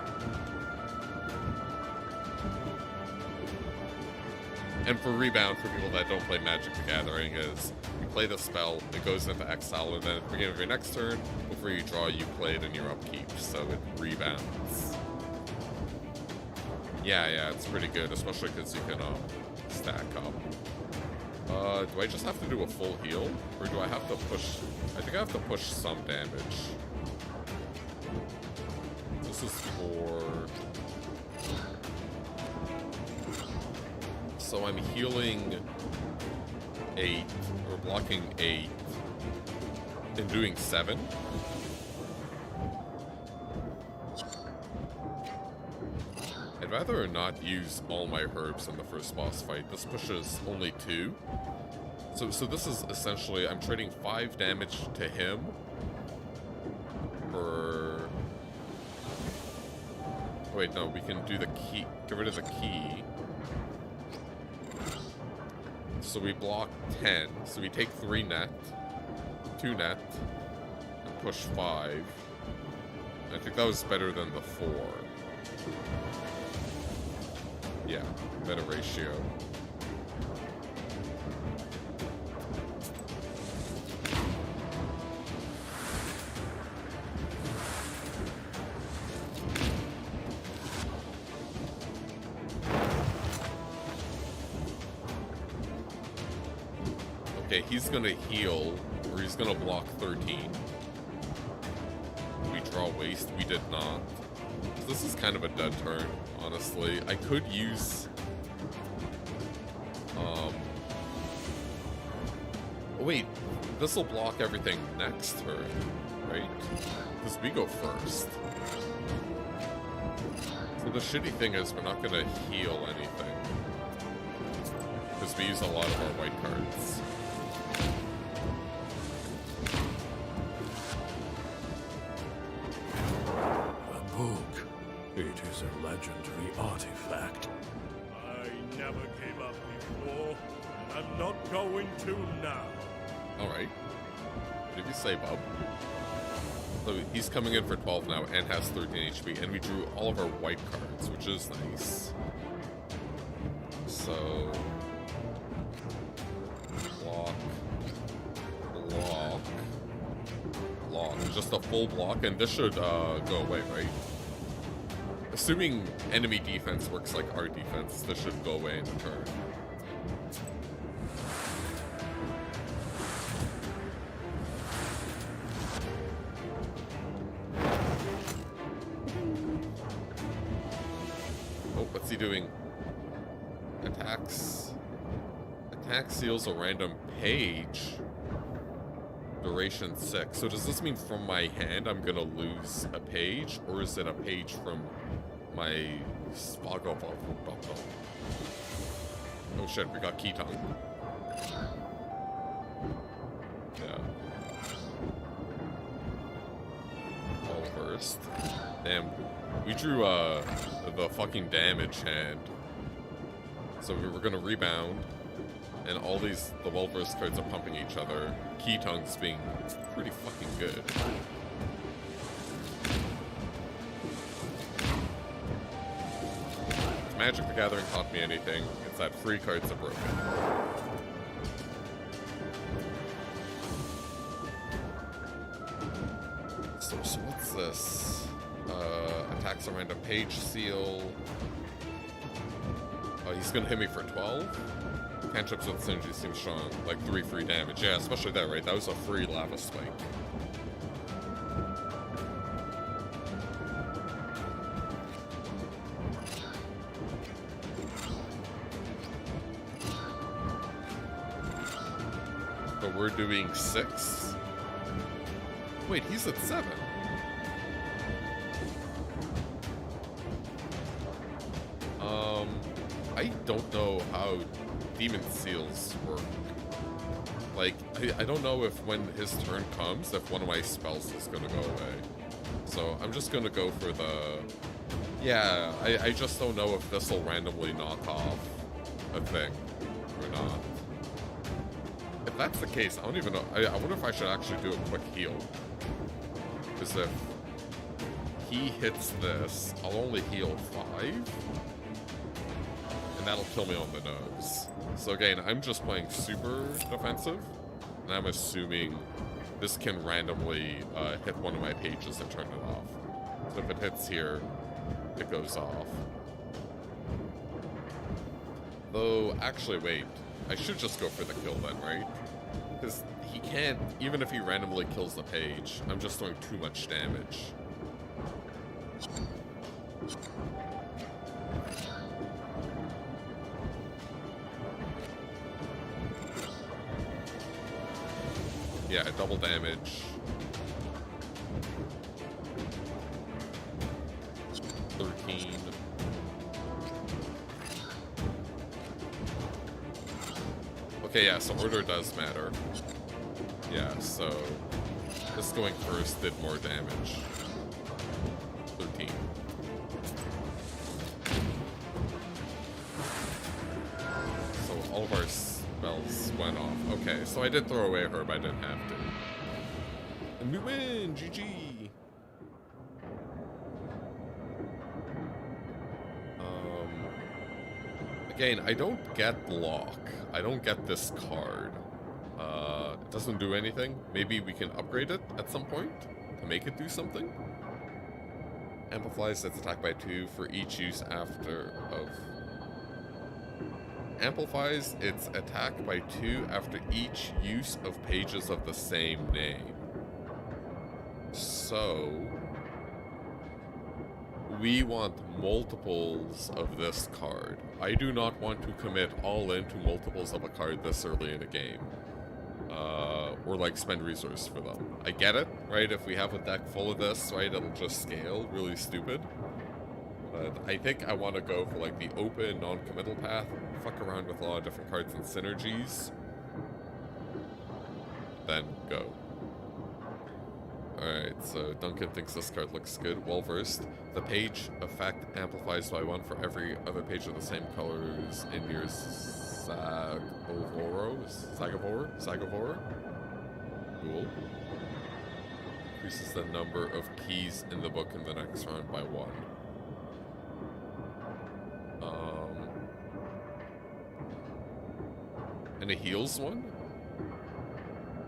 And for rebound, for people that don't play Magic the Gathering, is you play the spell, it goes into exile, and then at the beginning of your next turn, before you draw, you play it in your upkeep, so it rebounds. Yeah, it's pretty good, especially because you can stack up. Do I just have to do a full heal? Or do I have to push... I think I have to push some damage. This is for... So I'm healing 8, or blocking 8, and doing 7. I'd rather not use all my herbs in the first boss fight. This pushes only 2. So this is essentially, I'm trading 5 damage to him for... Wait, no, we can do the key, get rid of the key. So we block 10. So we take 3 net, 2 net, and push 5. I think that was better than the 4. Yeah, better ratio. Okay, he's gonna heal, or he's gonna block 13. We draw waste? We did not. So this is kind of a dead turn, honestly. I could use... Oh wait, this will block everything next turn, right? Because we go first. So the shitty thing is we're not gonna heal anything. Because we use a lot of our white cards. It is a legendary artifact. I never gave up before, and I'm not going to now. Alright. What did you say, Bob? So he's coming in for 12 now and has 13 HP, and we drew all of our white cards, which is nice. So... block. Block. Block. Just a full block, and this should go away, right? Assuming enemy defense works like our defense, this should go away in a turn. Oh, what's he doing? Attacks. Attack seals a random page. Duration 6. So does this mean from my hand I'm gonna lose a page? Or is it a page from my... Oh shit, we got key tongue. Yeah. All first. Damn. We drew the fucking damage hand. So we're gonna rebound. And all these, the well-versed cards are pumping each other. Key tongues being pretty fucking good. If Magic the Gathering taught me anything, it's that free cards are broken. So what's this? Attacks a random page seal. Oh, he's gonna hit me for 12? Cantrips with synergy seems strong. Like 3 free damage. Yeah, especially that, right? That was a free lava spike. But we're doing 6? Wait, he's at 7. I don't know how demon seals work. Like, I don't know if when his turn comes, if one of my spells is gonna go away. So I'm just gonna go for the... Yeah, I just don't know if this will randomly knock off a thing or not. If that's the case, I don't even know. I wonder if I should actually do a quick heal. Because if he hits this, I'll only heal 5. And that'll kill me on the nose. So again, I'm just playing super defensive. And I'm assuming this can randomly hit one of my pages and turn it off. So if it hits here, it goes off. Though, actually, wait. I should just go for the kill then, right? Because he can't, even if he randomly kills the page, I'm just doing too much damage. Yeah, double damage. 13. Okay, yeah, so order does matter. Yeah, so this going first did more damage. 13. So all of our spells went off. Okay, so I did throw away her, but I didn't have to. And we win! GG! Again, I don't get Lock. I don't get this card. It doesn't do anything. Maybe we can upgrade it at some point to make it do something. Amplifies its attack by 2 for each use after of... Amplifies its attack by 2 after each use of pages of the same name. So... we want multiples of this card. I do not want to commit all into multiples of a card this early in a game. Or like spend resources for them. I get it, right? If we have a deck full of this, right, it'll just scale really stupid. But I think I want to go for like the open, non-committal path. Fuck around with a lot of different cards and synergies. Then go. Alright, so Duncan thinks this card looks good. Well versed. The page effect amplifies by 1 for every other page of the same colors in your Sagavora? Cool. Increases the number of keys in the book in the next round by 1. And it heals 1?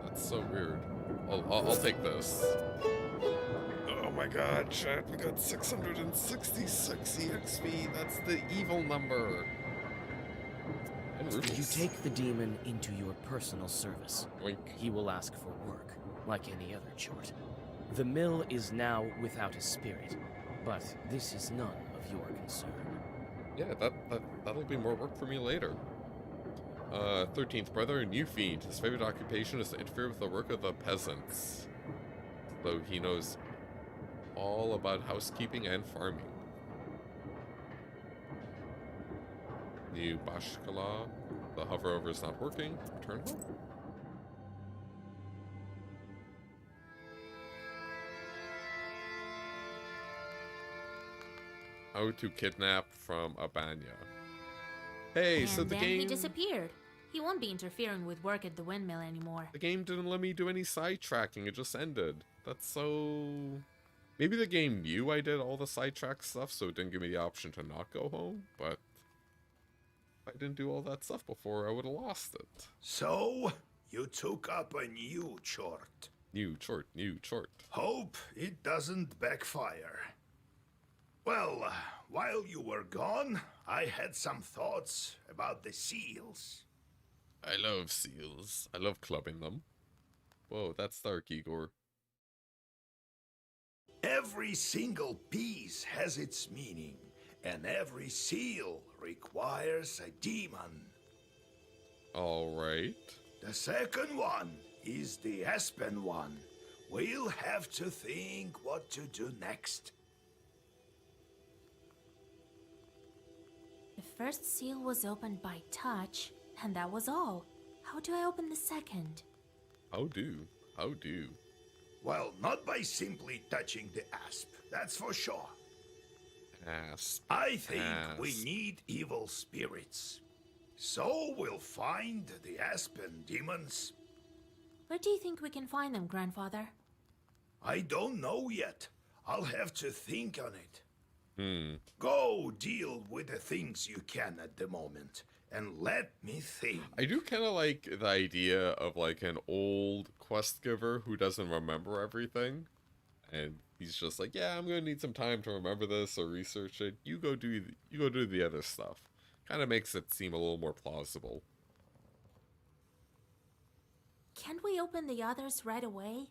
That's so weird. I'll take this. Oh my god, chat, we got 666 EXP. That's the evil number. You take the demon into your personal service. Wink. He will ask for work, like any other chort. The mill is now without a spirit, but this is none of your concern. Yeah, that'll be more work for me later. 13th brother, new fiend. His favorite occupation is to interfere with the work of the peasants. Though he knows all about housekeeping and farming. New Bashkala. The hover over is not working. Return home. How to kidnap from Abanya. Hey, And so the then game... he disappeared. He won't be interfering with work at the windmill anymore. The game didn't let me do any sidetracking, it just ended. That's so... Maybe the game knew I did all the sidetrack stuff, so it didn't give me the option to not go home, but... if I didn't do all that stuff before, I would have lost it. So, you took up a new chort. New chort. Hope it doesn't backfire. Well, while you were gone, I had some thoughts about the seals. I love seals. I love clubbing them. Whoa, that's dark, Igor. Every single piece has its meaning, and every seal requires a demon. Alright. The second one is the Aspen one. We'll have to think what to do next. The first seal was opened by touch, and that was all. How do I open the second? How do? Well, not by simply touching the asp, that's for sure. Asp. I think we need evil spirits. So we'll find the Aspen demons, Where do you think we can find them, Grandfather? I don't know yet. I'll have to think on it. Go deal with the things you can at the moment, and let me think. I do kind of like the idea of like an old quest giver who doesn't remember everything, and he's just like, yeah, I'm gonna need some time to remember this or research it. You go do the other stuff. Kind of makes it seem a little more plausible. Can't we open the others right away?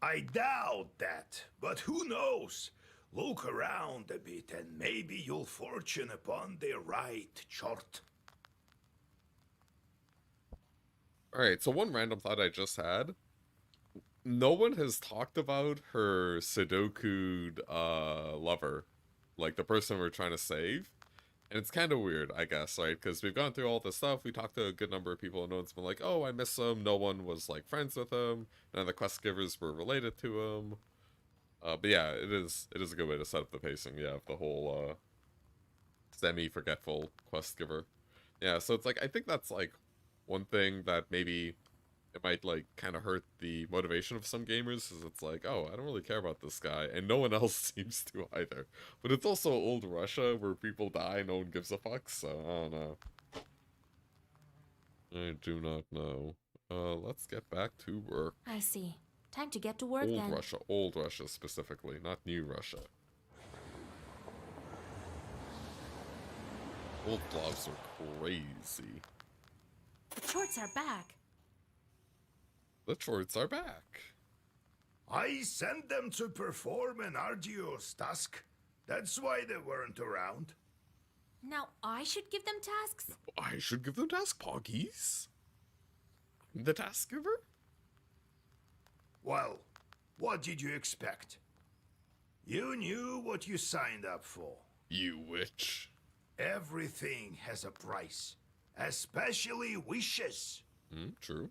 I doubt that, but who knows? Look around a bit and maybe you'll fortune upon the right chart. Alright, so one random thought I just had. No one has talked about her Sudoku lover. Like the person we're trying to save. And it's kind of weird, I guess, right? Because we've gone through all this stuff. We talked to a good number of people, and no one's been like, oh, I miss him. No one was, like, friends with him. None of the quest givers were related to him. But yeah, it is a good way to set up the pacing, yeah, of the whole, semi-forgetful quest giver. Yeah, so it's like, I think that's, like, one thing that maybe it might, like, kind of hurt the motivation of some gamers, is it's like, oh, I don't really care about this guy, and no one else seems to either. But it's also old Russia, where people die, no one gives a fuck, so, I don't know. I do not know. Let's get back to work. I see. Time to get to work then. Old Russia specifically, not New Russia. Old Slavs are crazy. The shorts are back. The shorts are back. I sent them to perform an arduous task. That's why they weren't around. Now I should give them tasks? I should give them task poggies. The task giver? Well, what did you expect? You knew what you signed up for. You witch. Everything has a price, especially wishes. True.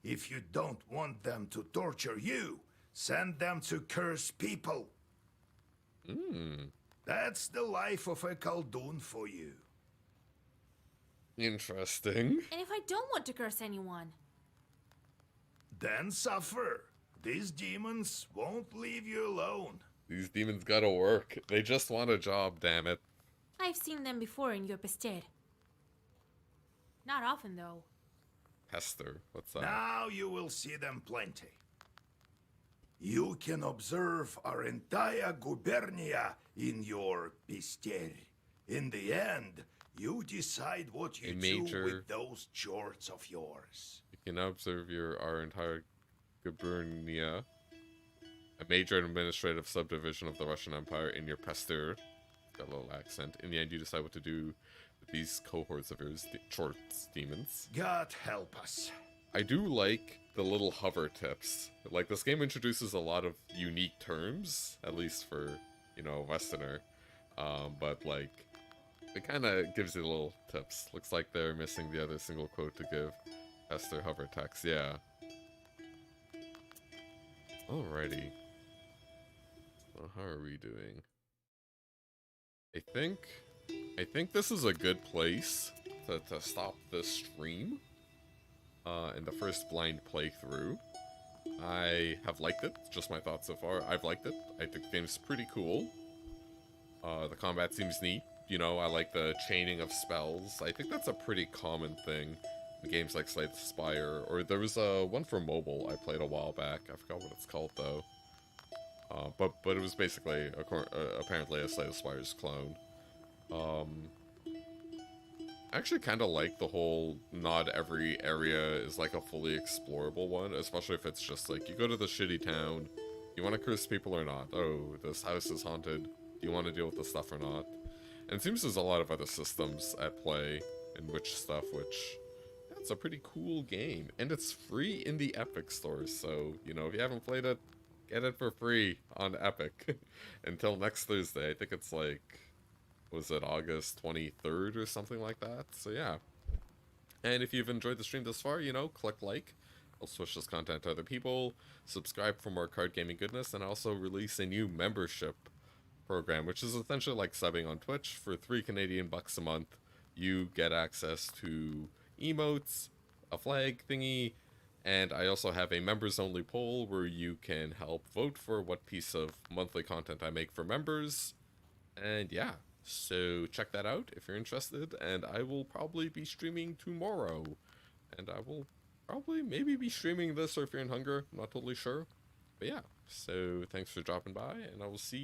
If you don't want them to torture you, send them to curse people. That's the life of a Khaldun for you. Interesting. And if I don't want to curse anyone? Then suffer. These demons won't leave you alone. These demons gotta work. They just want a job, damn it. I've seen them before in your Pested. Not often, though. Hester, what's that? Now you will see them plenty. You can observe our entire gubernia in your Pister. In the end, you decide what you do with those jorts of yours. You can observe our entire gubernia, a major administrative subdivision of the Russian Empire, in your Pasteur. Got a little accent. In the end, you decide what to do with these cohorts of yours, the jorts demons. God help us. I do like the little hover tips. Like, this game introduces a lot of unique terms, at least for, you know, a Westerner. But, like, it kind of gives you little tips. Looks like they're missing the other single quote to give Hester hover text. Yeah. Alrighty. So how are we doing? I think this is a good place to stop this stream. In the first blind playthrough. I have liked it. Just my thoughts so far. I've liked it. I think the game's pretty cool. The combat seems neat. You know, I like the chaining of spells. I think that's a pretty common thing in games like Slay the Spire. Or there was one for mobile I played a while back. I forgot what it's called though. But it was basically apparently a Slay the Spire's clone. I actually kind of like the whole not every area is like a fully explorable one, especially if it's just like you go to the shitty town, you want to curse people or not? Oh, this house is haunted. Do you want to deal with the stuff or not? And it seems there's a lot of other systems at play in which yeah, it's a pretty cool game. And it's free in the Epic Store, so, you know, if you haven't played it, get it for free on Epic until next Thursday. I think it's like, was it August 23rd or something like that? So yeah. And if you've enjoyed the stream thus far, you know, click like. I'll switch this content to other people. Subscribe for more card gaming goodness. And also release a new membership program, which is essentially like subbing on Twitch for $3 Canadian a month. you get access to emotes, a flag thingy, and I also have a members only poll where you can help vote for what piece of monthly content I make for members. And yeah, so check that out if you're interested, and I will probably be streaming tomorrow. And I will probably maybe be streaming this, or if you're in Hunger, I'm not totally sure. But yeah, so thanks for dropping by, and I will see